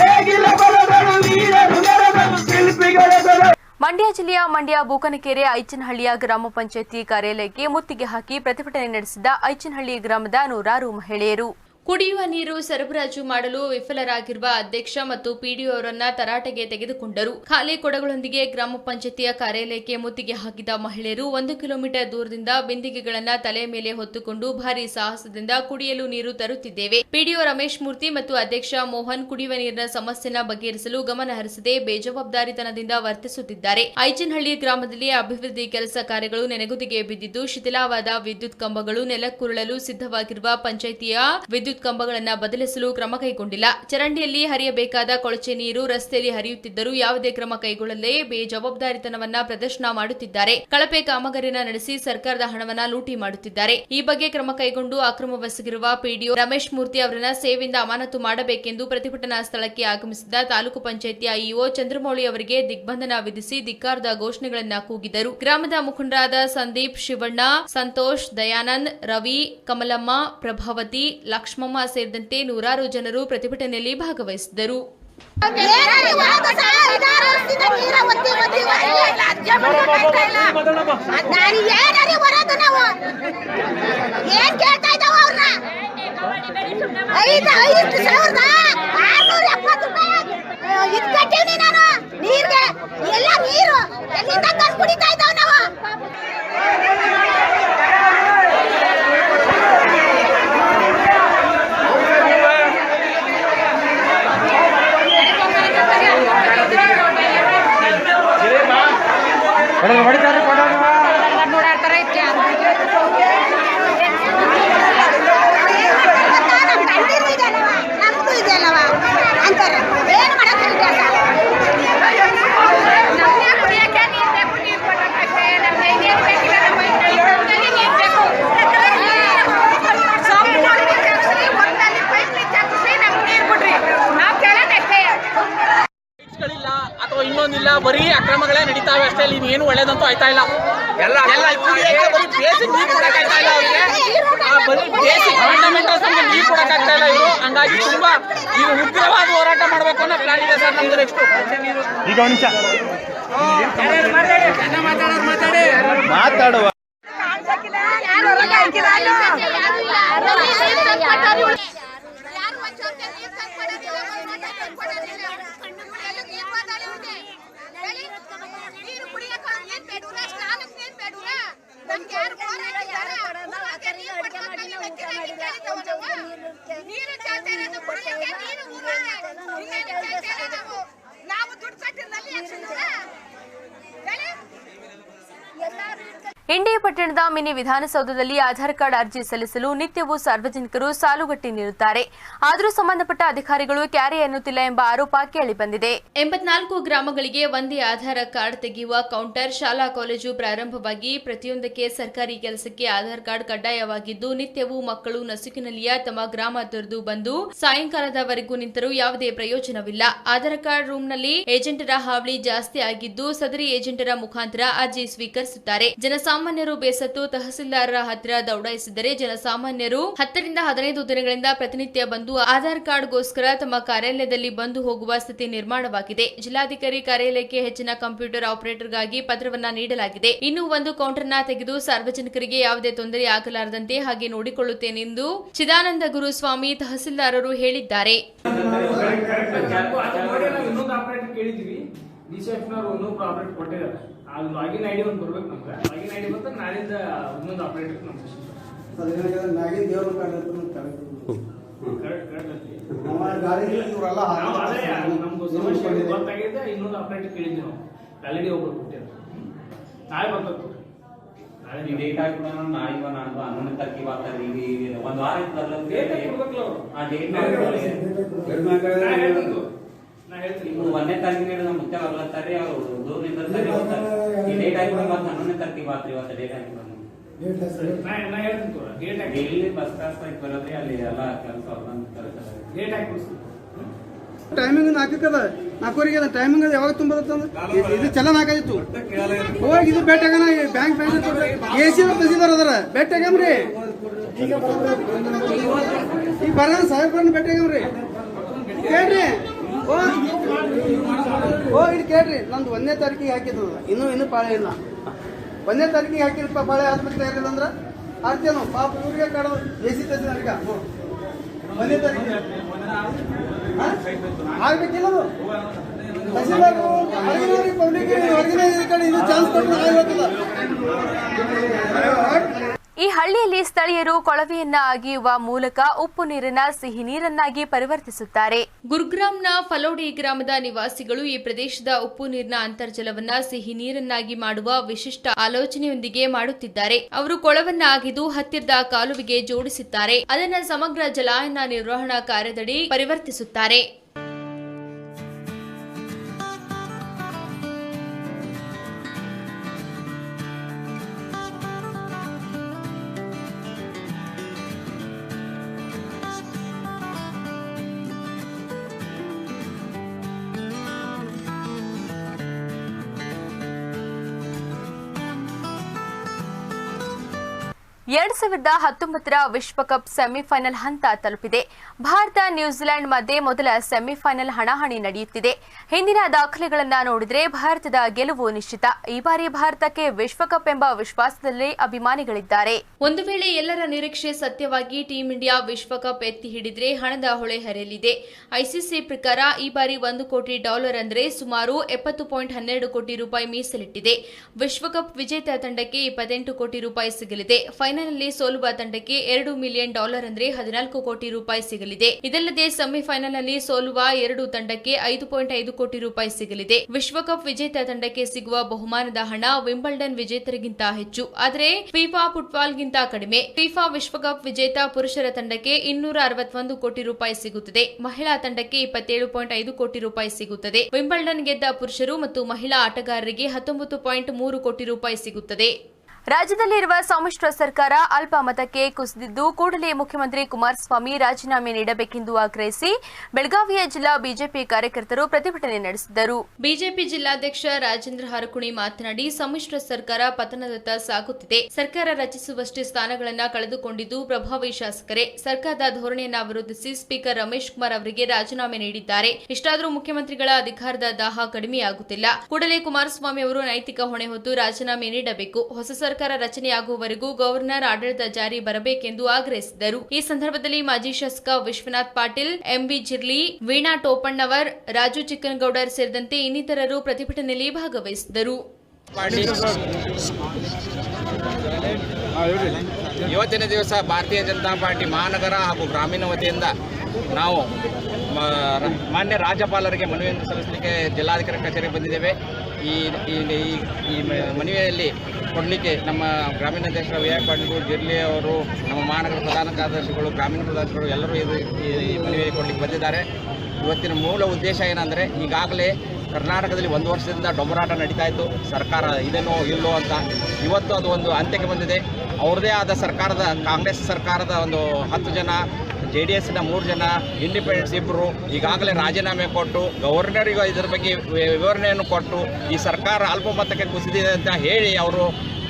ನೇಗಿಲ ಬಲಗಳು ವೀರರು ನೆರಗಳು ಶಿಲ್ಪಿಗಳೆದರ. ಮಂಡ್ಯ ಜಿಲ್ಲೆಯ ಮಂಡ್ಯ ಬೂಕನಕೆರೆ ಐಚನಹಳ್ಳಿಯ ಗ್ರಾಮ ಪಂಚಾಯಿತಿ ಕಾರ್ಯಾಲಯಕ್ಕೆ ಮುತ್ತಿಗೆ ಹಾಕಿ ಪ್ರತಿಭಟನೆ ನಡೆಸಿದ ಐಚನಹಳ್ಳಿ ಗ್ರಾಮದ ನೂರಾರು ಮಹಿಳೆಯರು. ಕುಡಿಯುವ ನೀರು ಸರಬರಾಜು ಮಾಡಲು ವಿಫಲರಾಗಿರುವ ಅಧ್ಯಕ್ಷ ಮತ್ತು ಪಿಡಿಒ ಅವರನ್ನ ತರಾಟೆಗೆ ತೆಗೆದುಕೊಂಡರು. ಖಾಲಿ ಕೊಡಗಳೊಂದಿಗೆ ಗ್ರಾಮ ಪಂಚಾಯಿತಿಯ ಕಾರ್ಯಾಲಯಕ್ಕೆ ಮುತ್ತಿಗೆ ಹಾಕಿದ ಮಹಿಳೆಯರು 1 ಕಿಲೋಮೀಟರ್ ದೂರದಿಂದ ಬಿಂದಿಗೆಗಳನ್ನ ತಲೆ ಮೇಲೆ ಹೊತ್ತುಕೊಂಡು ಭಾರಿ ಸಾಹಸದಿಂದ ಕುಡಿಯಲು ನೀರು ತರುತ್ತಿದ್ದೇವೆ. ಪಿಡಿಒ ರಮೇಶ್ ಮೂರ್ತಿ ಮತ್ತು ಅಧ್ಯಕ್ಷ ಮೋಹನ್ ಕುಡಿಯುವ ನೀರಿನ ಸಮಸ್ಯೆನ ಬಗೆಹರಿಸಲು ಗಮನ ಹರಿಸದೆ ಬೇಜವಾಬ್ದಾರಿತನದಿಂದ ವರ್ತಿಸುತ್ತಿದ್ದಾರೆ. ಐಚನಹಳ್ಳಿ ಗ್ರಾಮದಲ್ಲಿ ಅಭಿವೃದ್ಧಿ ಕೆಲಸ ಕಾರ್ಯಗಳು ನೆನೆಗುದಿಗೆ ಬಿದ್ದಿದ್ದು ಶಿಥಿಲವಾದ ವಿದ್ಯುತ್ ಕಂಬಗಳು, ನೆಲಕ್ಕುರುಳಲು ಸಿದ್ಧವಾಗಿರುವ ಪಂಚಾಯಿತಿಯ ವಿದ್ಯುತ್ ಕಂಬಗಳನ್ನು ಬದಲಿಸಲು ಕ್ರಮ ಕೈಗೊಂಡಿಲ್ಲ. ಚರಂಡಿಯಲ್ಲಿ ಹರಿಯಬೇಕಾದ ಕೊಳಚೆ ನೀರು ರಸ್ತೆಯಲ್ಲಿ ಹರಿಯುತ್ತಿದ್ದರೂ ಯಾವುದೇ ಕ್ರಮ ಕೈಗೊಳ್ಳದೆ ಬೇಜವಾಬ್ದಾರಿತನವನ್ನ ಪ್ರದರ್ಶನ ಮಾಡುತ್ತಿದ್ದಾರೆ. ಕಳಪೆ ಕಾಮಗಾರಿನ ನಡೆಸಿ ಸರ್ಕಾರದ ಹಣವನ್ನ ಲೂಟಿ ಮಾಡುತ್ತಿದ್ದಾರೆ. ಈ ಬಗ್ಗೆ ಕ್ರಮ ಕೈಗೊಂಡು ಅಕ್ರಮವೆಸಗಿರುವ ಪಿಡಿಒ ರಮೇಶ್ ಮೂರ್ತಿ ಅವರನ್ನ ಸೇವೆಯಿಂದ ಅಮಾನತು ಮಾಡಬೇಕೆಂದು ಪ್ರತಿಭಟನಾ ಸ್ಥಳಕ್ಕೆ ಆಗಮಿಸಿದ ತಾಲೂಕು ಪಂಚಾಯಿತಿಯ ಇಒ ಚಂದ್ರಮೌಳಿ ಅವರಿಗೆ ದಿಗ್ಬಂಧನ ವಿಧಿಸಿ ಧಿಕ್ಕಾರದ ಘೋಷಣೆಗಳನ್ನ ಕೂಗಿದರು. ಗ್ರಾಮದ ಮುಖಂಡರಾದ ಸಂದೀಪ್, ಶಿವಣ್ಣ, ಸಂತೋಷ್, ದಯಾನಂದ್, ರವಿ, ಕಮಲಮ್ಮ, ಪ್ರಭಾವತಿ, ಲಕ್ಷ್ಮಮ್ಮ ಸೇರಿದಂತೆ ನೂರಾರು ಜನರು ಪ್ರತಿಭಟನೆಯಲ್ಲಿ ಭಾಗವಹಿಸಿದ್ದರು. ಇನ್ನೊಂದಿಲ್ಲ, ಬರೀ ಅಕ್ರಮಗಳೇ ನಡೀತಾವೆ ಅಷ್ಟೇ. ಏನು ಒಳ್ಳೇದಂತೂ ಆಯ್ತಾ ಇಲ್ಲ. ಎಲ್ಲ ಬರೀ ಬೇಸಿಕ್ ನೀರು ಕೊಡಕ್ಕಾಗ್ತಾ ಇಲ್ಲ ಅವ್ರಿಗೆ. ಬರೀ ಬೇಸಿಕ್ ಫಂಡಮೆಂಟಲ್ಸ್ ನಮಗೆ ನೀರು ಕೊಡಕ್ಕಾಗ್ತಾ ಇಲ್ಲ ಇವರು. ಹಂಗಾಗಿ ತುಂಬಾ ಈಗ ಉಗ್ರವಾದ ಹೋರಾಟ ಮಾಡಬೇಕು ಅನ್ನೋ ಪ್ಲಾನ್ ಇದೆ ಸರ್ ನಮ್ದು. ನೆಕ್ಸ್ಟ್ ಈಗ ಒಂದು ನಿಮಿಷ ಮಾತಾಡುವ ಇಂಡಿ ಪಟ್ಟಣದ ಮಿನಿ ವಿಧಾನಸೌಧದಲ್ಲಿ ಆಧಾರ್ ಕಾರ್ಡ್ ಅರ್ಜಿ ಸಲ್ಲಿಸಲು ನಿತ್ಯವೂ ಸಾರ್ವಜನಿಕರು ಸಾಲುಗಟ್ಟಿ ನಿಲ್ಲುತ್ತಾರೆ. ಆದರೂ ಸಂಬಂಧಪಟ್ಟ ಅಧಿಕಾರಿಗಳು ಕ್ಯಾರೆ ಎನ್ನುತ್ತಿಲ್ಲ ಎಂಬ ಆರೋಪ ಕೇಳಿಬಂದಿದೆ. 84 ಗ್ರಾಮಗಳಿಗೆ ಒಂದೇ ಆಧಾರ್ ಕಾರ್ಡ್ ತೆಗೆಯುವ ಕೌಂಟರ್. ಶಾಲಾ ಕಾಲೇಜು ಪ್ರಾರಂಭವಾಗಿ ಪ್ರತಿಯೊಂದಕ್ಕೆ ಸರ್ಕಾರಿ ಕೆಲಸಕ್ಕೆ ಆಧಾರ್ ಕಾರ್ಡ್ ಕಡ್ಡಾಯವಾಗಿದ್ದು ನಿತ್ಯವೂ ಮಕ್ಕಳು ನಸುಕಿನಲ್ಲಿಯ ತಮ್ಮ ಗ್ರಾಮ ತೊರೆದು ಬಂದು ಸಾಯಂಕಾಲದವರೆಗೂ ನಿಂತರೂ ಯಾವುದೇ ಪ್ರಯೋಜನವಿಲ್ಲ. ಆಧಾರ್ ಕಾರ್ಡ್ ರೂಮ್ನಲ್ಲಿ ಏಜೆಂಟರ ಹಾವಳಿ ಜಾಸ್ತಿ ಆಗಿದ್ದು ಸದರಿ ಏಜೆಂಟರ ಮುಖಾಂತರ ಅರ್ಜಿ ಸ್ವೀಕರಿಸುತ್ತಾರೆ. ಜನಸಾಮಾನ್ಯ ಜನಸಾಮಾನ್ಯರು ಬೇಸತ್ತು ತಹಸೀಲ್ದಾರರ ಹತ್ತಿರ ದೌಡಾಯಿಸಿದರೆ ಜನಸಾಮಾನ್ಯರು 10 ರಿಂದ 15 ದಿನಗಳಿಂದ ಪ್ರತಿನಿತ್ಯ ಬಂದು ಆಧಾರ್ ಕಾರ್ಡ್ಗೋಸ್ಕರ ತಮ್ಮ ಕಾರ್ಯಾಲಯದಲ್ಲಿ ಬಂದು ಹೋಗುವ ಸ್ಥಿತಿ ನಿರ್ಮಾಣವಾಗಿದೆ. ಜಿಲ್ಲಾಧಿಕಾರಿ ಕಾರ್ಯಾಲಯಕ್ಕೆ ಹೆಚ್ಚಿನ ಕಂಪ್ಯೂಟರ್ ಆಪರೇಟರ್ಗಾಗಿ ಪತ್ರವನ್ನ ನೀಡಲಾಗಿದೆ. ಇನ್ನು ಒಂದು ಕೌಂಟರ್ನ ತೆಗೆದು ಸಾರ್ವಜನಿಕರಿಗೆ ಯಾವುದೇ ತೊಂದರೆ ಆಗಲಾರದಂತೆ ಹಾಗೆ ನೋಡಿಕೊಳ್ಳುತ್ತೇನೆಂದು ಚಿದಾನಂದ ಗುರುಸ್ವಾಮಿ ತಹಸೀಲ್ದಾರರು ಹೇಳಿದ್ದಾರೆ. ಇನ್ನೊಂದು ಆಪರೇಟರ್ ಕೇಳಿದ್ವಿ, ಡಿಸಿಎಫ್ನವರು ಇನ್ನೊಬ್ರು ಆಪರೇಟರ್ ಕೊಟ್ಟಿದ್ದಾರೆ. ಅದು ಲಾಗಿನ್ ಐಡಿ ಒಂದು ಬರ್ಬೇಕು ನಮ್ಗೆ. ಲಾಗಿನ್ ಐಡಿ ಬಂತ ನಾಳಿಂದ ಇನ್ನೊಂದು ಆಪರೇಟರ್ ನಮ್ಗೆ ಗೊತ್ತಾಗಿದೆ. ಇನ್ನೊಂದು ಆಪರೇಟರ್ ಕೇಳಿದ್ವಿ ನಾವು, ಆಲ್ರೆಡಿ ಒಬ್ರು ಕೊಟ್ಟಿದ್ದಾರೆ. ನಾಳೆ ಬರ್ಬೇಕು. ಡೇಟ್ ಹಾಕಿ ನಾಳೆ ನಾನು 11 ತಾರೀಕಿಗೆ ಬರ್ತಾರೆ. ಒಂದು ವಾರ ನಾ ಹೇಳ್ತೀನಿ 1ನೇ ತಾರೀಕಿಗೆ ನಮ್ಮ ಮುಖ್ಯ ಬರ್ಲತ್ತಾರೆ. ಅವರು ದೂರ ನಿಂದಿರ್ತಾರೆ. ಈ ಡೇಟ್ ಹಾಕಿ ಬಂದು 11ನೇ ತಾರೀಕಿಗೆ ಬರ್ತೀವಿ. ಇವತ್ತು ಡೇಟ್ ಹಾಕಿ ಬಂದು ನಾ ಹೇಳ್ತೀನಿ ಇಲ್ಲಿ ಫಸ್ಟ್ ಕ್ಲಾಸ್ ಬರೋದ್ರಿ. ಅಲ್ಲಿ ಎಲ್ಲ ಕೆಲಸ ಡೇಟ್ ಹಾಕಿ ಟೈಮಿಂಗ್ ಹಾಕದ 4 ಅದ ಟೈಮಿಂಗ್ ಅದು ಯಾವಾಗ ತುಂಬದ ಇದು ಚಲನ್ ಹಾಕಿತ್ತು. ಹೋಗಿ ಇದು ಬೆಟ್ಟ ಬ್ಯಾಂಕ್ ಎಸಿ ತಹಸೀಲ್ದಾರ್ ಅದರ ಬೆಟ್ಟ ಆಗಮ್ರಿ. ಈಗ ಬರ ಸಾಹೇಬ್ರನ್ನ ಬೆಟ್ಟ ಆಗಮ್ರಿ. ಕೇಳ್ರಿ ಇದು ಕೇಳ್ರಿ. ನಂದು 1ನೇ ತಾರೀಕಿಗೆ ಹಾಕಿದ್ದು ಇನ್ನೂ ಪಾಳೆ ಇಲ್ಲ. 1ನೇ ತಾರೀಕಿಗೆ ಹಾಕಿರಪ್ಪ ಪಾಳೆ ಆಸ್ಪತ್ರೆ ಇರಲಿಲ್ಲ ಅಂದ್ರೆ ಆಗ್ತೇವೆ ನಾವು. ಪಾಪ ಇವ್ರಿಗೆ ಕಾಡೋದು ಎಸಿ ತಹಸೀಲ್ದಾರ್ಗ 1ನೇ ತಾರೀಕಿಗೆ ಆಗ್ಬೇಕಿಲ್ಲ. ತಹಸೀಲ್ದಾರ್ ಹೊರಗಿನವ್ರಿಗೆ ಪಬ್ಲಿಕ್ ಹೊರಗಿನ ಇದು ಚಾನ್ಸ್ ಕೊಟ್ಟು ಆಗಿಲ್ಲ. ಈ ಹಳ್ಳಿಯಲ್ಲಿ ಸ್ಥಳೀಯರು ಕೊಳವೆಯನ್ನ ಅಗೆಯುವ ಮೂಲಕ ಉಪ್ಪು ನೀರನ್ನ ಸಿಹಿ ನೀರನ್ನಾಗಿ ಪರಿವರ್ತಿಸುತ್ತಾರೆ. ಗುರುಗ್ರಾಂನ ಫಲೋಡಿ ಗ್ರಾಮದ ನಿವಾಸಿಗಳು ಈ ಪ್ರದೇಶದ ಉಪ್ಪು ನೀರಿನ ಅಂತರ್ಜಲವನ್ನ ಸಿಹಿ ನೀರನ್ನಾಗಿ ಮಾಡುವ ವಿಶಿಷ್ಟ ಆಲೋಚನೆಯೊಂದಿಗೆ ಮಾಡುತ್ತಿದ್ದಾರೆ. ಅವರು ಕೊಳವನ್ನ ಅಗೆದು ಹತ್ತಿರದ ಕಾಲುವೆಗೆ ಜೋಡಿಸುತ್ತಾರೆ. ಅದನ್ನು ಸಮಗ್ರ ಜಲಾನಯನ ನಿರ್ವಹಣಾ ಕಾರ್ಯದಡಿ ಪರಿವರ್ತಿಸುತ್ತಾರೆ. ಎರಡ್ 2019 ವಿಶ್ವಕಪ್ ಸೆಮಿಫೈನಲ್ ಹಂತ ತಲುಪಿದೆ. ಭಾರತ ನ್ಯೂಜಿಲೆಂಡ್ ಮಧ್ಯೆ ಮೊದಲ ಸೆಮಿಫೈನಲ್ ಹಣಾಹಣಿ ನಡೆಯುತ್ತಿದೆ. ಹಿಂದಿನ ದಾಖಲೆಗಳನ್ನು ನೋಡಿದರೆ ಭಾರತದ ಗೆಲುವು ನಿಶ್ಚಿತ. ಈ ಬಾರಿ ಭಾರತಕ್ಕೆ ವಿಶ್ವಕಪ್ ಎಂಬ ವಿಶ್ವಾಸದಲ್ಲಿ ಅಭಿಮಾನಿಗಳಿದ್ದಾರೆ. ಒಂದು ವೇಳೆ ಎಲ್ಲರ ನಿರೀಕ್ಷೆ ಸತ್ಯವಾಗಿ ಟೀಂ ಇಂಡಿಯಾ ವಿಶ್ವಕಪ್ ಎತ್ತಿ ಹಿಡಿದ್ರೆ ಹಣದ ಹೊಳೆ ಹರಿಯಲಿದೆ. ಐಸಿಸಿ ಪ್ರಕಾರ ಈ ಬಾರಿ $1 ಕೋಟಿ ಅಂದರೆ ಸುಮಾರು 70.12 ಕೋಟಿ ರೂಪಾಯಿ ಮೀಸಲಿಟ್ಟಿದೆ. ವಿಶ್ವಕಪ್ ವಿಜೇತ ತಂಡಕ್ಕೆ $28 ಕೋಟಿ ಸಿಗಲಿದೆ. ಫೈನಲ್ನಲ್ಲಿ ಸೋಲುವ ತಂಡಕ್ಕೆ $2 ಮಿಲಿಯನ್ ಅಂದರೆ 14 ಕೋಟಿ ರೂಪಾಯಿ ಸಿಗಲಿದೆ. ಇದಲ್ಲದೆ ಸೆಮಿಫೈನಲ್ನಲ್ಲಿ ಸೋಲುವ 2 ತಂಡಕ್ಕೆ $5.5 ಕೋಟಿ ಸಿಗಲಿದೆ. ವಿಶ್ವಕಪ್ ವಿಜೇತ ತಂಡಕ್ಕೆ ಸಿಗುವ ಬಹುಮಾನದ ಹಣ ವಿಂಬಲ್ಡನ್ ವಿಜೇತರಿಗಿಂತ ಹೆಚ್ಚು, ಆದರೆ ಫಿಫಾ ಫುಟ್ಬಾಲ್ಗಿಂತ ಕಡಿಮೆ. ಫಿಫಾ ವಿಶ್ವಕಪ್ ವಿಜೇತ ಪುರುಷರ ತಂಡಕ್ಕೆ $261 ಕೋಟಿ ಸಿಗುತ್ತದೆ. ಮಹಿಳಾ ತಂಡಕ್ಕೆ $27.5 ಕೋಟಿ ಸಿಗುತ್ತದೆ. ವಿಂಬಲ್ಡನ್ ಗೆದ್ದ ಪುರುಷರು ಮತ್ತು ಮಹಿಳಾ ಆಟಗಾರರಿಗೆ $19.3 ಕೋಟಿ ಸಿಗುತ್ತದೆ. ರಾಜ್ಯದಲ್ಲಿರುವ ಸಮ್ಮಿಶ್ರ ಸರ್ಕಾರ ಅಲ್ಪಮತಕ್ಕೆ ಕುಸಿದಿದ್ದು ಕೂಡಲೇ ಮುಖ್ಯಮಂತ್ರಿ ಕುಮಾರಸ್ವಾಮಿ ರಾಜೀನಾಮೆ ನೀಡಬೇಕೆಂದು ಆಗ್ರಹಿಸಿ ಬೆಳಗಾವಿಯ ಜಿಲ್ಲಾ ಬಿಜೆಪಿ ಕಾರ್ಯಕರ್ತರು ಪ್ರತಿಭಟನೆ ನಡೆಸಿದರು. ಬಿಜೆಪಿ ಜಿಲ್ಲಾಧ್ಯಕ್ಷ ರಾಜೇಂದ್ರ ಹರಕುಣಿ ಮಾತನಾಡಿ, ಸಮ್ಮಿಶ್ರ ಸರ್ಕಾರ ಪತನದತ್ತ ಸಾಗುತ್ತಿದೆ. ಸರ್ಕಾರ ರಚಿಸುವಷ್ಟೇ ಸ್ಥಾನಗಳನ್ನು ಕಳೆದುಕೊಂಡಿದ್ದು ಪ್ರಭಾವಿ ಶಾಸಕರೇ. ಸರ್ಕಾರದ ಧೋರಣೆಯನ್ನ ವಿರೋಧಿಸಿ ಸ್ಪೀಕರ್ ರಮೇಶ್ ಕುಮಾರ್ ಅವರಿಗೆ ರಾಜೀನಾಮೆ ನೀಡಿದ್ದಾರೆ. ಇಷ್ಟಾದರೂ ಮುಖ್ಯಮಂತ್ರಿಗಳ ಅಧಿಕಾರದ ದಾಹ ಕಡಿಮೆಯಾಗುತ್ತಿಲ್ಲ. ಕೂಡಲೇ ಕುಮಾರಸ್ವಾಮಿ ಅವರು ನೈತಿಕ ಹೊಣೆ ಹೊತ್ತು ರಾಜೀನಾಮೆ ನೀಡಬೇಕು. ಹೊಸ ಸರ್ಕಾರ ರಚನೆಯಾಗುವವರೆಗೂ ಗವರ್ನರ್ ಆಡಳಿತ ಜಾರಿ ಬರಬೇಕೆಂದು ಆಗ್ರಹಿಸಿದರು. ಈ ಸಂದರ್ಭದಲ್ಲಿ ಮಾಜಿ ಶಾಸಕ ವಿಶ್ವನಾಥ್ ಪಾಟೀಲ್, ಎಂಬಿ ಜಿರ್ಲಿ, ವೀಣಾ ಟೋಪಣ್ಣವರ್, ರಾಜು ಚಿಕ್ಕನಗೌಡರ್ ಸೇರಿದಂತೆ ಇನ್ನಿತರರು ಪ್ರತಿಭಟನೆಯಲ್ಲಿ ಭಾಗವಹಿಸಿದರು. ಇವತ್ತಿನ ದಿವಸ ಭಾರತೀಯ ಜನತಾ ಪಾರ್ಟಿ ಮಹಾನಗರ ಹಾಗೂ ಗ್ರಾಮೀಣ ವತಿಯಿಂದ ನಾವು ಮಾನ್ಯ ರಾಜ್ಯಪಾಲರಿಗೆ ಮನವಿಯನ್ನು ಸಲ್ಲಿಸಲಿಕ್ಕೆ ಜಿಲ್ಲಾಧಿಕಾರಿ ಕಚೇರಿಗೆ ಬಂದಿದ್ದೇವೆ. ಈ ಮನವಿಯಲ್ಲಿ ಕೊಡಲಿಕ್ಕೆ ನಮ್ಮ ಗ್ರಾಮೀಣ ಅಧ್ಯಕ್ಷರ ವಿ ಐ ಪಾಟೀಲ್, ಜಿರ್ಲಿ ಅವರು, ನಮ್ಮ ಮಹಾನಗರ ಪ್ರಧಾನ ಕಾರ್ಯದರ್ಶಿಗಳು, ಗ್ರಾಮೀಣ ಪ್ರಧಾನಗಳು ಎಲ್ಲರೂ ಈ ಮನವಿಯಲ್ಲಿ ಕೊಡಲಿಕ್ಕೆ ಬಂದಿದ್ದಾರೆ. ಇವತ್ತಿನ ಮೂಲ ಉದ್ದೇಶ ಏನಂದರೆ, ಈಗಾಗಲೇ ಕರ್ನಾಟಕದಲ್ಲಿ 1 ವರ್ಷದಿಂದ ಡೊಂಬರಾಟ ನಡೀತಾ ಇತ್ತು. ಸರ್ಕಾರ ಇದೇನೋ ಇಲ್ಲೋ ಅಂತ. ಇವತ್ತು ಅದು ಒಂದು ಅಂತ್ಯಕ್ಕೆ ಬಂದಿದೆ. ಅವ್ರದ್ದೇ ಆದ ಸರ್ಕಾರದ, ಕಾಂಗ್ರೆಸ್ ಸರ್ಕಾರದ ಒಂದು 10 ಜನ, JDSನ 3 ಜನ, ಇಂಡಿಪೆಂಡೆನ್ಸ್ 2 ಈಗಾಗಲೇ ರಾಜೀನಾಮೆ ಕೊಟ್ಟು ಗವರ್ನರಿಗೂ ಇದರ ಬಗ್ಗೆ ವಿವರಣೆಯನ್ನು ಕೊಟ್ಟು ಈ ಸರ್ಕಾರ ಅಲ್ಪಮತಕ್ಕೆ ಕುಸಿದಿದೆ ಅಂತ ಹೇಳಿ ಅವರು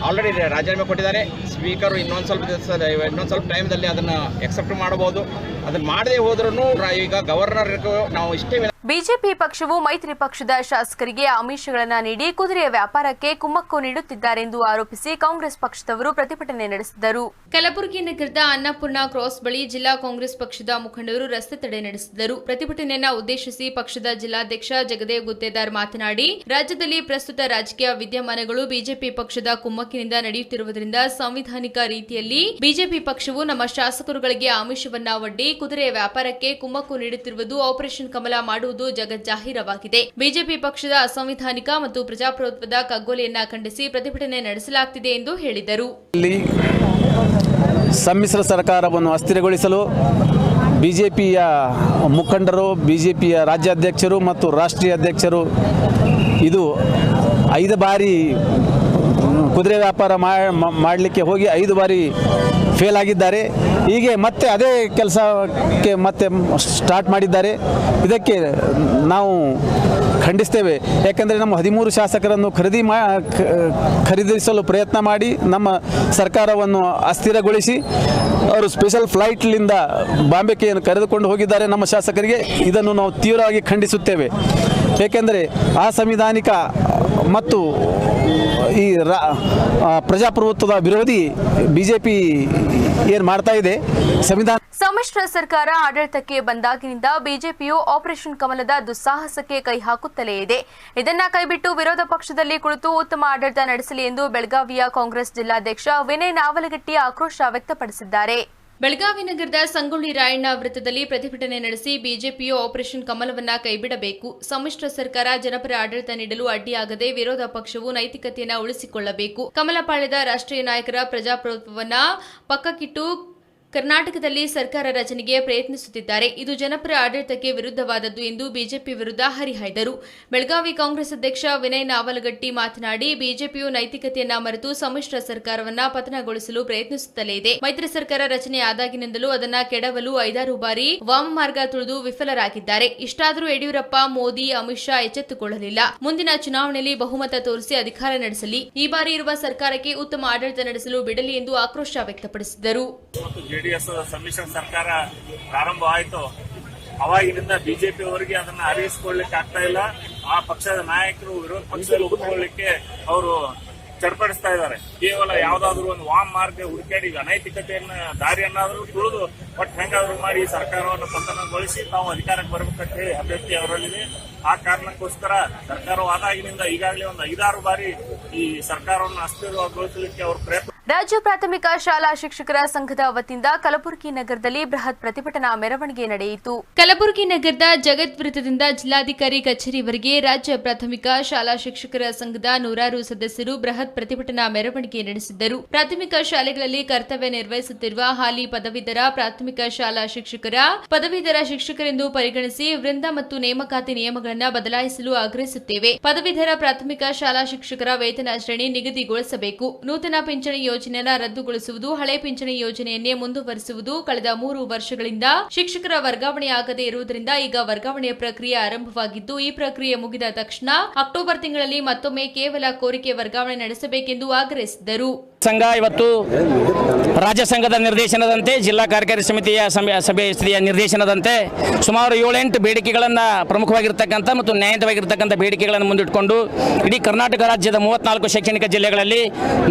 ಆಲ್ರೆಡಿ ರಾಜೀನಾಮೆ ಕೊಟ್ಟಿದ್ದಾರೆ. ಸ್ಪೀಕರು ಇನ್ನೊಂದು ಸ್ವಲ್ಪ ಟೈಮ್ದಲ್ಲಿ ಅದನ್ನು ಎಕ್ಸೆಪ್ಟ್ ಮಾಡಬಹುದು. ಅದನ್ನು ಮಾಡದೇ ಹೋದ್ರೂ ಈಗ ಗವರ್ನರ್ ನಾವು ಇಷ್ಟೇ. ಬಿಜೆಪಿ ಪಕ್ಷವು ಮೈತ್ರಿ ಪಕ್ಷದ ಶಾಸಕರಿಗೆ ಆಮಿಷಗಳನ್ನು ನೀಡಿ ಕುದುರೆಯ ವ್ಯಾಪಾರಕ್ಕೆ ಕುಮ್ಮಕ್ಕು ನೀಡುತ್ತಿದ್ದಾರೆ ಎಂದು ಆರೋಪಿಸಿ ಕಾಂಗ್ರೆಸ್ ಪಕ್ಷದವರು ಪ್ರತಿಭಟನೆ ನಡೆಸಿದರು. ಕಲಬುರಗಿ ನಗರದ ಅನ್ನಪೂರ್ಣ ಕ್ರಾಸ್ ಬಳಿ ಜಿಲ್ಲಾ ಕಾಂಗ್ರೆಸ್ ಪಕ್ಷದ ಮುಖಂಡರು ರಸ್ತೆ ತಡೆ ನಡೆಸಿದರು. ಪ್ರತಿಭಟನೆಯನ್ನು ಉದ್ದೇಶಿಸಿ ಪಕ್ಷದ ಜಿಲ್ಲಾಧ್ಯಕ್ಷ ಜಗದೇವ್ ಗುತ್ತೇದಾರ್ ಮಾತನಾಡಿ, ರಾಜ್ಯದಲ್ಲಿ ಪ್ರಸ್ತುತ ರಾಜಕೀಯ ವಿದ್ಯಮಾನಗಳು ಬಿಜೆಪಿ ಪಕ್ಷದ ಕುಮ್ಮಕ್ಕಿನಿಂದ ನಡೆಯುತ್ತಿರುವುದರಿಂದ ಸಾಂವಿಧಾನಿಕ ರೀತಿಯಲ್ಲಿ ಬಿಜೆಪಿ ಪಕ್ಷವು ನಮ್ಮ ಶಾಸಕರುಗಳಿಗೆ ಆಮಿಷವನ್ನ ಒಡ್ಡಿ ಕುದುರೆಯ ವ್ಯಾಪಾರಕ್ಕೆ ಕುಮ್ಮಕ್ಕು ನೀಡುತ್ತಿರುವುದು ಆಪರೇಷನ್ ಕಮಲ ಮಾಡುವುದು ಜಗಜ್ಜಾಹೀರವಾಗಿದೆ. ಬಿಜೆಪಿ ಪಕ್ಷದ ಅಸಂವಿಧಾನಿಕ ಮತ್ತು ಪ್ರಜಾಪ್ರಭುತ್ವದ ಕಗ್ಗೊಲೆಯನ್ನ ಖಂಡಿಸಿ ಪ್ರತಿಭಟನೆ ನಡೆಸಲಾಗುತ್ತಿದೆ ಎಂದು ಹೇಳಿದರು. ಸಮ್ಮಿಶ್ರ ಸರ್ಕಾರವನ್ನು ಅಸ್ಥಿರಗೊಳಿಸಲು ಬಿಜೆಪಿಯ ಮುಖಂಡರು, ಬಿಜೆಪಿಯ ರಾಜ್ಯಾಧ್ಯಕ್ಷರು ಮತ್ತು ರಾಷ್ಟ್ರೀಯ ಅಧ್ಯಕ್ಷರು ಇದು 5 ಬಾರಿ ಕುದುರೆ ವ್ಯಾಪಾರ ಮಾಡಲಿಕ್ಕೆ ಹೋಗಿ 5 ಬಾರಿ ಫೇಲ್ ಆಗಿದ್ದಾರೆ. ಹೀಗೆ ಮತ್ತೆ ಅದೇ ಕೆಲಸಕ್ಕೆ ಮತ್ತೆ ಸ್ಟಾರ್ಟ್ ಮಾಡಿದ್ದಾರೆ. ಇದಕ್ಕೆ ನಾವು ಖಂಡಿಸ್ತೇವೆ. ಯಾಕೆಂದರೆ ನಮ್ಮ 13 ಶಾಸಕರನ್ನು ಖರೀದಿಸಲು ಪ್ರಯತ್ನ ಮಾಡಿ ನಮ್ಮ ಸರ್ಕಾರವನ್ನು ಅಸ್ಥಿರಗೊಳಿಸಿ ಅವರು ಸ್ಪೆಷಲ್ ಫ್ಲೈಟ್ಲಿಂದ ಬಾಂಬೆಗೆ ಕರೆದುಕೊಂಡು ಹೋಗಿದ್ದಾರೆ ನಮ್ಮ ಶಾಸಕರಿಗೆ. ಇದನ್ನು ನಾವು ತೀವ್ರವಾಗಿ ಖಂಡಿಸುತ್ತೇವೆ. ಏಕೆಂದರೆ ಅಸಂವಿಧಾನಿಕ ಮತ್ತು ಈ ಪ್ರಜಾಪ್ರಭುತ್ವದ ವಿರೋಧಿ ಬಿಜೆಪಿ ಏನು ಮಾಡ್ತಾ ಇದೆ ಸಂವಿಧಾನ. ಸಮ್ಮಿಶ್ರ ಸರ್ಕಾರ ಆಡಳಿತಕ್ಕೆ ಬಂದಾಗಿನಿಂದ ಬಿಜೆಪಿಯು ಆಪರೇಷನ್ ಕಮಲದ ದುಸ್ಸಾಹಸಕ್ಕೆ ಕೈ ಹಾಕುತ್ತಲೇ ಇದೆ. ಇದನ್ನ ಕೈಬಿಟ್ಟು ವಿರೋಧ ಪಕ್ಷದಲ್ಲಿ ಕುಳಿತು ಉತ್ತಮ ಆಡಳಿತ ನಡೆಸಲಿ ಎಂದು ಬೆಳಗಾವಿಯ ಕಾಂಗ್ರೆಸ್ ಜಿಲ್ಲಾಧ್ಯಕ್ಷ ವಿನಯ್ ನಾವಲಗಟ್ಟಿ ಆಕ್ರೋಶ ವ್ಯಕ್ತಪಡಿಸಿದ್ದಾರೆ. ಬೆಳಗಾವಿ ನಗರದ ಸಂಗೊಳ್ಳಿ ರಾಯಣ್ಣ ವೃತ್ತದಲ್ಲಿ ಪ್ರತಿಭಟನೆ ನಡೆಸಿ ಬಿಜೆಪಿಯು ಆಪರೇಷನ್ ಕಮಲವನ್ನ ಕೈಬಿಡಬೇಕು, ಸಮ್ಮಿಶ್ರ ಸರ್ಕಾರ ಜನಪರ ಆಡಳಿತ ನೀಡಲು ಅಡ್ಡಿಯಾಗದೆ ವಿರೋಧ ಪಕ್ಷವು ನೈತಿಕತೆಯನ್ನು ಉಳಿಸಿಕೊಳ್ಳಬೇಕು, ಕಮಲಪಾಳ್ಯದ ರಾಷ್ಟ್ರೀಯ ನಾಯಕರ ಪ್ರಜಾಪ್ರಭುತ್ವವನ್ನ ಪಕ್ಕಕ್ಕಿಟ್ಟು ಕರ್ನಾಟಕದಲ್ಲಿ ಸರ್ಕಾರ ರಚನೆಗೆ ಪ್ರಯತ್ನಿಸುತ್ತಿದ್ದಾರೆ. ಇದು ಜನಪರ ಆಡಳಿತಕ್ಕೆ ವಿರುದ್ಧವಾದದ್ದು ಎಂದು ಬಿಜೆಪಿ ವಿರುದ್ಧ ಹರಿಹಾಯ್ದರು. ಬೆಳಗಾವಿ ಕಾಂಗ್ರೆಸ್ ಅಧ್ಯಕ್ಷ ವಿನಯ್ ನಾವಲಗಟ್ಟಿ ಮಾತನಾಡಿ, ಬಿಜೆಪಿಯು ನೈತಿಕತೆಯನ್ನ ಮರೆತು ಸಮ್ಮಿಶ್ರ ಸರ್ಕಾರವನ್ನ ಪತನಗೊಳಿಸಲು ಪ್ರಯತ್ನಿಸುತ್ತಲೇ ಇದೆ. ಮೈತ್ರಿ ಸರ್ಕಾರ ರಚನೆ ಆದಾಗಿನಿಂದಲೂ ಅದನ್ನ ಕೆಡವಲು 5-6 ಬಾರಿ ವಾಮಮಾರ್ಗ ತುಳಿದು ವಿಫಲರಾಗಿದ್ದಾರೆ. ಇಷ್ಟಾದರೂ ಯಡಿಯೂರಪ್ಪ, ಮೋದಿ, ಅಮಿತ್ ಶಾ ಎಚ್ಚೆತ್ತುಕೊಳ್ಳಲಿಲ್ಲ. ಮುಂದಿನ ಚುನಾವಣೆಯಲ್ಲಿ ಬಹುಮತ ತೋರಿಸಿ ಅಧಿಕಾರ ನಡೆಸಲಿ. ಈ ಬಾರಿ ಇರುವ ಸರ್ಕಾರಕ್ಕೆ ಉತ್ತಮ ಆಡಳಿತ ನಡೆಸಲು ಬಿಡಲಿ ಎಂದು ಆಕ್ರೋಶ ವ್ಯಕ್ತಪಡಿಸಿದರು. ಜೆಡಿಎಸ್ ಸಮ್ಮಿಶ್ರ ಸರ್ಕಾರ ಪ್ರಾರಂಭ ಆಯಿತು, ಅವಾಗಿನಿಂದ ಬಿಜೆಪಿ ಅವರಿಗೆ ಅದನ್ನ ಅರಿಯಿಸಿಕೊಳ್ಳಲಿಕ್ಕೆ ಆಗ್ತಾ ಇಲ್ಲ. ಆ ಪಕ್ಷದ ನಾಯಕರು ವಿರೋಧ ಪಕ್ಷದಲ್ಲಿ ಉಳಿದುಕೊಳ್ಳಲಿಕ್ಕೆ ಅವರು ಚಡ್ಪಡಿಸ್ತಾ ಇದ್ದಾರೆ. ಕೇವಲ ಯಾವ್ದಾದ್ರು ಒಂದು ವಾಮ್ ಮಾರ್ಗ ಹುಡುಕಾಡಿ ಅನೈತಿಕತೆಯನ್ನ ದಾರಿಯನ್ನಾದ್ರೂ ತುಳಿದು ಒಟ್ಟು ಹೆಂಗಾದ್ರೂ ಮಾಡಿ ಈ ಸರ್ಕಾರವನ್ನು ಪತನಗೊಳಿಸಿ ತಾವು ಅಧಿಕಾರಕ್ಕೆ ಬರಬೇಕಂತ ಹೇಳಿ ಅಭ್ಯರ್ಥಿ ಅವರಲ್ಲಿದೆ. ಆ ಕಾರಣಕ್ಕೋಸ್ಕರ ಸರ್ಕಾರವು ಆದಾಗಿನಿಂದ ಈಗಾಗಲೇ ಒಂದು 5-6 ಬಾರಿ ಈ ಸರ್ಕಾರವನ್ನು ಅಸ್ಥಿರಗೊಳಿಸಲಿಕ್ಕೆ ಅವರು ಪ್ರಯತ್ನ. ರಾಜ್ಯ ಪ್ರಾಥಮಿಕ ಶಾಲಾ ಶಿಕ್ಷಕರ ಸಂಘದ ವತಿಯಿಂದ ಕಲಬುರಗಿ ನಗರದಲ್ಲಿ ಬೃಹತ್ ಪ್ರತಿಭಟನಾ ಮೆರವಣಿಗೆ ನಡೆಯಿತು. ಕಲಬುರಗಿ ನಗರದ ಜಗತ್ ವೃತ್ತದಿಂದ ಜಿಲ್ಲಾಧಿಕಾರಿ ಕಚೇರಿವರೆಗೆ ರಾಜ್ಯ ಪ್ರಾಥಮಿಕ ಶಾಲಾ ಶಿಕ್ಷಕರ ಸಂಘದ 100 ಸದಸ್ಯರು ಬೃಹತ್ ಪ್ರತಿಭಟನಾ ಮೆರವಣಿಗೆ ನಡೆಸಿದ್ದರು. ಪ್ರಾಥಮಿಕ ಶಾಲೆಗಳಲ್ಲಿ ಕರ್ತವ್ಯ ನಿರ್ವಹಿಸುತ್ತಿರುವ ಹಾಲಿ ಪದವೀಧರ ಪ್ರಾಥಮಿಕ ಶಾಲಾ ಶಿಕ್ಷಕರ ಪದವೀಧರ ಶಿಕ್ಷಕರೆಂದು ಪರಿಗಣಿಸಿ ವೃಂದ ಮತ್ತು ನೇಮಕಾತಿ ನಿಯಮಗಳನ್ನು ಬದಲಾಯಿಸಲು ಆಗ್ರಹಿಸುತ್ತೇವೆ. ಪದವೀಧರ ಪ್ರಾಥಮಿಕ ಶಾಲಾ ಶಿಕ್ಷಕರ ವೇತನ ಶ್ರೇಣಿ ನಿಗದಿಗೊಳಿಸಬೇಕು. ನೂತನ ಪಿಂಚಣಿ ಯೋಜನೆಯನ್ನು ರದ್ದುಗೊಳಿಸುವುದು, ಹಳೆ ಪಿಂಚಣಿ ಯೋಜನೆಯನ್ನೇ ಮುಂದುವರಿಸುವುದು. ಕಳೆದ 3 ವರ್ಷಗಳಿಂದ ಶಿಕ್ಷಕರ ವರ್ಗಾವಣೆಯಾಗದೇ ಇರುವುದರಿಂದ ಈಗ ವರ್ಗಾವಣೆಯ ಪ್ರಕ್ರಿಯೆ ಆರಂಭವಾಗಿದ್ದು, ಈ ಪ್ರಕ್ರಿಯೆ ಮುಗಿದ ತಕ್ಷಣ ಅಕ್ಟೋಬರ್ ತಿಂಗಳಲ್ಲಿ ಮತ್ತೊಮ್ಮೆ ಕೇವಲ ಕೋರಿಕೆ ವರ್ಗಾವಣೆ ನಡೆಸಬೇಕೆಂದು ಆಗ್ರಹಿಸಿದರು. ಸಂಘ ಇವತ್ತು ರಾಜ್ಯ ಸಂಘದ ನಿರ್ದೇಶನದಂತೆ ಜಿಲ್ಲಾ ಕಾರ್ಯಕಾರಿ ಸಮಿತಿಯ ಸಭೆಯ ನಿರ್ದೇಶನದಂತೆ ಸುಮಾರು 7-8 ಬೇಡಿಕೆಗಳನ್ನು ಪ್ರಮುಖವಾಗಿರ್ತಕ್ಕಂಥ ಮತ್ತು ನ್ಯಾಯಯುತವಾಗಿರ್ತಕ್ಕಂಥ ಬೇಡಿಕೆಗಳನ್ನು ಮುಂದಿಟ್ಟುಕೊಂಡು ಇಡೀ ಕರ್ನಾಟಕ ರಾಜ್ಯದ 34 ಶೈಕ್ಷಣಿಕ ಜಿಲ್ಲೆಗಳಲ್ಲಿ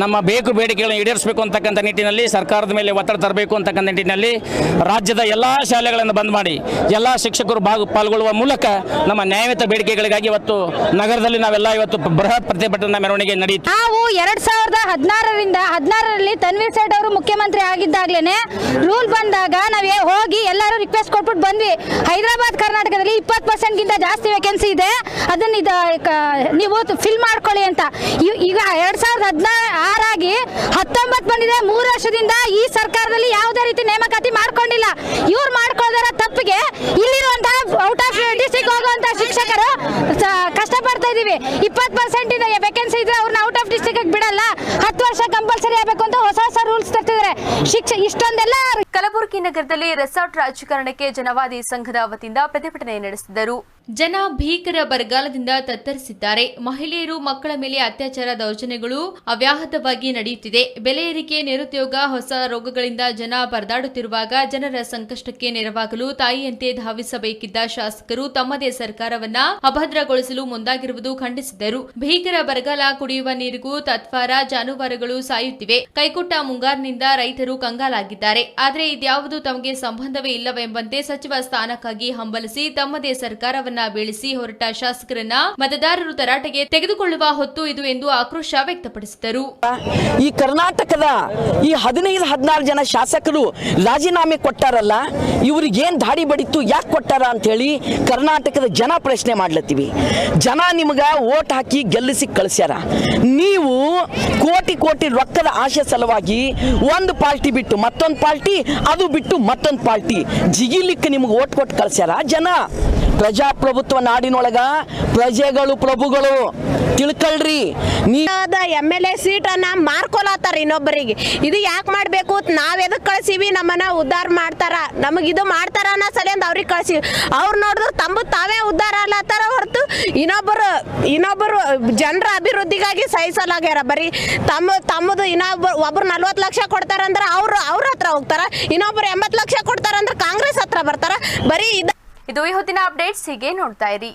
ನಮ್ಮ ಬೇಡಿಕೆಗಳನ್ನು ಈಡೇರಿಸಬೇಕು ಅಂತಕ್ಕಂಥ ನಿಟ್ಟಿನಲ್ಲಿ ಸರ್ಕಾರದ ಮೇಲೆ ಒತ್ತಡ ತರಬೇಕು ಅಂತಕ್ಕಂಥ ನಿಟ್ಟಿನಲ್ಲಿ ರಾಜ್ಯದ ಎಲ್ಲಾ ಶಾಲೆಗಳನ್ನು ಬಂದ್ ಮಾಡಿ ಎಲ್ಲಾ ಶಿಕ್ಷಕರು ಪಾಲ್ಗೊಳ್ಳುವ ಮೂಲಕ ನಮ್ಮ ನ್ಯಾಯಯುತ ಬೇಡಿಕೆಗಳಿಗಾಗಿ ಇವತ್ತು ನಗರದಲ್ಲಿ ನಾವೆಲ್ಲ ಇವತ್ತು ಬೃಹತ್ ಪ್ರತಿಭಟನಾ ಮೆರವಣಿಗೆ ನಡೆಯಿತು. ನಾವು 2016ರಲ್ಲಿ ತನ್ವೀರ್ ಸೇಠ್ ಅವರು ಮುಖ್ಯಮಂತ್ರಿ ಆಗಿದ್ದಾಗಲೇ ರೂಲ್ ಬಂದಾಗ ನಾವು ಹೋಗಿ ಎಲ್ಲರೂ ರಿಕ್ವೆಸ್ಟ್ ಕೊಟ್ಬಿಟ್ಟು ಬಂದ್ವಿ. ಹೈದರಾಬಾದ್ ಕರ್ನಾಟಕದಲ್ಲಿ 20% ಜಾಸ್ತಿ ವೇಕೆನ್ಸಿ ಇದೆ, ಅದನ್ನ ನೀವು ಫಿಲ್ ಮಾಡ್ಕೊಳ್ಳಿ ಅಂತ. ಈಗ 2016 ಆಗಿ 19 ಬಂದಿದೆ. 3 ವರ್ಷದಿಂದ ಈ ಸರ್ಕಾರದಲ್ಲಿ ಯಾವುದೇ ರೀತಿ ನೇಮಕಾತಿ ಮಾಡ್ಕೊಂಡಿಲ್ಲ. ಇವ್ರು ಮಾಡ್ಕೊಳ್ಳೋದರ ತಪ್ಪಿಗೆ ಇಲ್ಲಿರುವಂತಹ ಔಟ್ ಆಫ್ ಡಿಸ್ಟ್ರಿಕ್ಟ್ ಹೋಗುವಂತಹ ಶಿಕ್ಷಕರು ಕಷ್ಟಪಡ್ತಾ ಇದೀವಿ. 20% ವೇಕೆನ್ಸಿ ಇದ್ರೆ ಅವ್ರನ್ನ ಔಟ್ ಆಫ್ ಡಿಸ್ಟ್ರಿಕ್ಟ್ ಬಿಡಲ್ಲ. 10 ವರ್ಷ ಕಂಪಲ್ಸರಿ ಆಗಬೇಕು ಅಂತ ಹೊಸ ರೂಲ್ಸ್ ತರ್ತಿದ್ದಾರೆ. ಇಷ್ಟೊಂದೆಲ್ಲ. ಕಲಬುರಗಿ ನಗರದಲ್ಲಿ ರೆಸಾರ್ಟ್ ರಾಜಕಾರಣಕ್ಕೆ ಜನವಾದಿ ಸಂಘದ ವತಿಯಿಂದ ಪ್ರತಿಭಟನೆ ನಡೆಸಿದರು. ಜನ ಭೀಕರ ಬರಗಾಲದಿಂದ ತತ್ತರಿಸಿದ್ದಾರೆ. ಮಹಿಳೆಯರು, ಮಕ್ಕಳ ಮೇಲೆ ಅತ್ಯಾಚಾರ, ದೌರ್ಜನ್ಯಗಳು ಅವ್ಯಾಹತವಾಗಿ ನಡೆಯುತ್ತಿದೆ. ಬೆಲೆ ಏರಿಕೆ, ನಿರುದ್ಯೋಗ, ಹೊಸ ರೋಗಗಳಿಂದ ಜನ ಪರದಾಡುತ್ತಿರುವಾಗ ಜನರ ಸಂಕಷ್ಟಕ್ಕೆ ನೆರವಾಗಲು ತಾಯಿಯಂತೆ ಧಾವಿಸಬೇಕಿದ್ದ ಶಾಸಕರು ತಮ್ಮದೇ ಸರ್ಕಾರವನ್ನ ಅಭದ್ರಗೊಳಿಸಲು ಮುಂದಾಗಿರುವುದು ಖಂಡಿಸಿದರು. ಭೀಕರ ಬರಗಾಲ, ಕುಡಿಯುವ ನೀರಿಗೂ ತತ್ವಾರ, ಜಾನುವಾರುಗಳು ಸಾಯುತ್ತಿವೆ. ಕೈಕೊಟ್ಟ ಮುಂಗಾರಿನಿಂದ ರೈತರು ಕಂಗಾಲಾಗಿದ್ದಾರೆ. ಆದರೆ ಇದ್ಯಾವುದು ತಮಗೆ ಸಂಬಂಧವೇ ಇಲ್ಲವೆಂಬಂತೆ ಸಚಿವ ಸ್ಥಾನಕ್ಕಾಗಿ ಹಂಬಲಿಸಿ ತಮ್ಮದೇ ಸರ್ಕಾರವನ್ನ ಬೀಳಿಸಿ ಹೊರಟ ಶಾಸಕರನ್ನ ಮತದಾರರು ತರಾಟೆಗೆ ತೆಗೆದುಕೊಳ್ಳುವ ಹೊತ್ತು ಇದು ಎಂದು ಆಕ್ರೋಶ ವ್ಯಕ್ತಪಡಿಸಿದರು. ಈ ಕರ್ನಾಟಕದ ಈ 15-16 ಜನ ಶಾಸಕರು ರಾಜೀನಾಮೆ ಕೊಟ್ಟಾರಲ್ಲ, ಇವ್ರಿಗೆ ಏನ್ ದಾಡಿ ಬಡಿತು, ಯಾಕೆ ಕೊಟ್ಟಾರ ಅಂತ ಹೇಳಿ ಕರ್ನಾಟಕದ ಜನ ಪ್ರಶ್ನೆ ಮಾಡ್ಲತ್ತೀವಿ. ಜನ ನಿಮ್ಗ ಓಟ್ ಹಾಕಿ ಗೆಲ್ಲಿಸಿ ಕಳಿಸ್ಯಾರ. ನೀವು ಕೋಟಿ ಕೋಟಿ ರೊಕ್ಕದ ಆಶೆ ಸಲುವಾಗಿ ಒಂದು ಪಾರ್ಟಿ ಬಿಟ್ಟು ಮತ್ತೊಂದು ಪಾರ್ಟಿ, ಅದು ಬಿಟ್ಟು ಮತ್ತೊಂದು ಪಾರ್ಟಿ ಜಿಗಿಲಿಕ್ಕೆ ನಿಮ್ಗೆ ಓಟ್ ಕೊಟ್ಟು ಕಳಿಸ್ಯಾರ ಜನ. ಪ್ರಜಾಪ್ರಭುತ್ವ ನಾಡಿನೊಳಗ ಪ್ರಜೆಗಳು ಪ್ರಭುಗಳು, ತಿಳ್ಕೊಳ್ರಿ. MLA ಸೀಟನ್ನ ಮಾರ್ಕೊಳತ್ತಾರ ಇನ್ನೊಬ್ಬರಿಗೆ. ಇದು ಯಾಕೆ ಮಾಡ್ಬೇಕು, ನಾವ್ ಎದಕ್ ಕಳ್ಸೀವಿ, ನಮ್ಮನ್ನ ಉದ್ಧಾರ ಮಾಡ್ತಾರ, ನಮಗಿದು ಮಾಡ್ತಾರ ಅನ್ನೋ ಸಲಿಂದ ಅವ್ರಿಗೆ ಕಳ್ಸೀವಿ. ಅವ್ರು ನೋಡಿದ್ರು ತಾವೇ ಉದ್ಧಾರ ಅಲ್ಲತ್ತಾರ ಹೊರತು ಇನ್ನೊಬ್ಬರು ಜನರ ಅಭಿವೃದ್ಧಿಗಾಗಿ ಸಹಿಸಲಾಗ್ಯಾರ. ಬರೀ ತಮ್ಮದು ಒಬ್ರು 40 ಲಕ್ಷ ಕೊಡ್ತಾರಂದ್ರ ಅವ್ರ ಹತ್ರ ಹೋಗ್ತಾರ, ಇನ್ನೊಬ್ರು 80 ಲಕ್ಷ ಕೊಡ್ತಾರಂದ್ರ ಕಾಂಗ್ರೆಸ್ ಹತ್ರ ಬರ್ತಾರ. ಬರೀ ಇದು ಈ ಹೊತ್ತಿನ ಅಪ್ಡೇಟ್ಸ್. ಹೀಗೆ ನೋಡ್ತಾ ಇರಿ.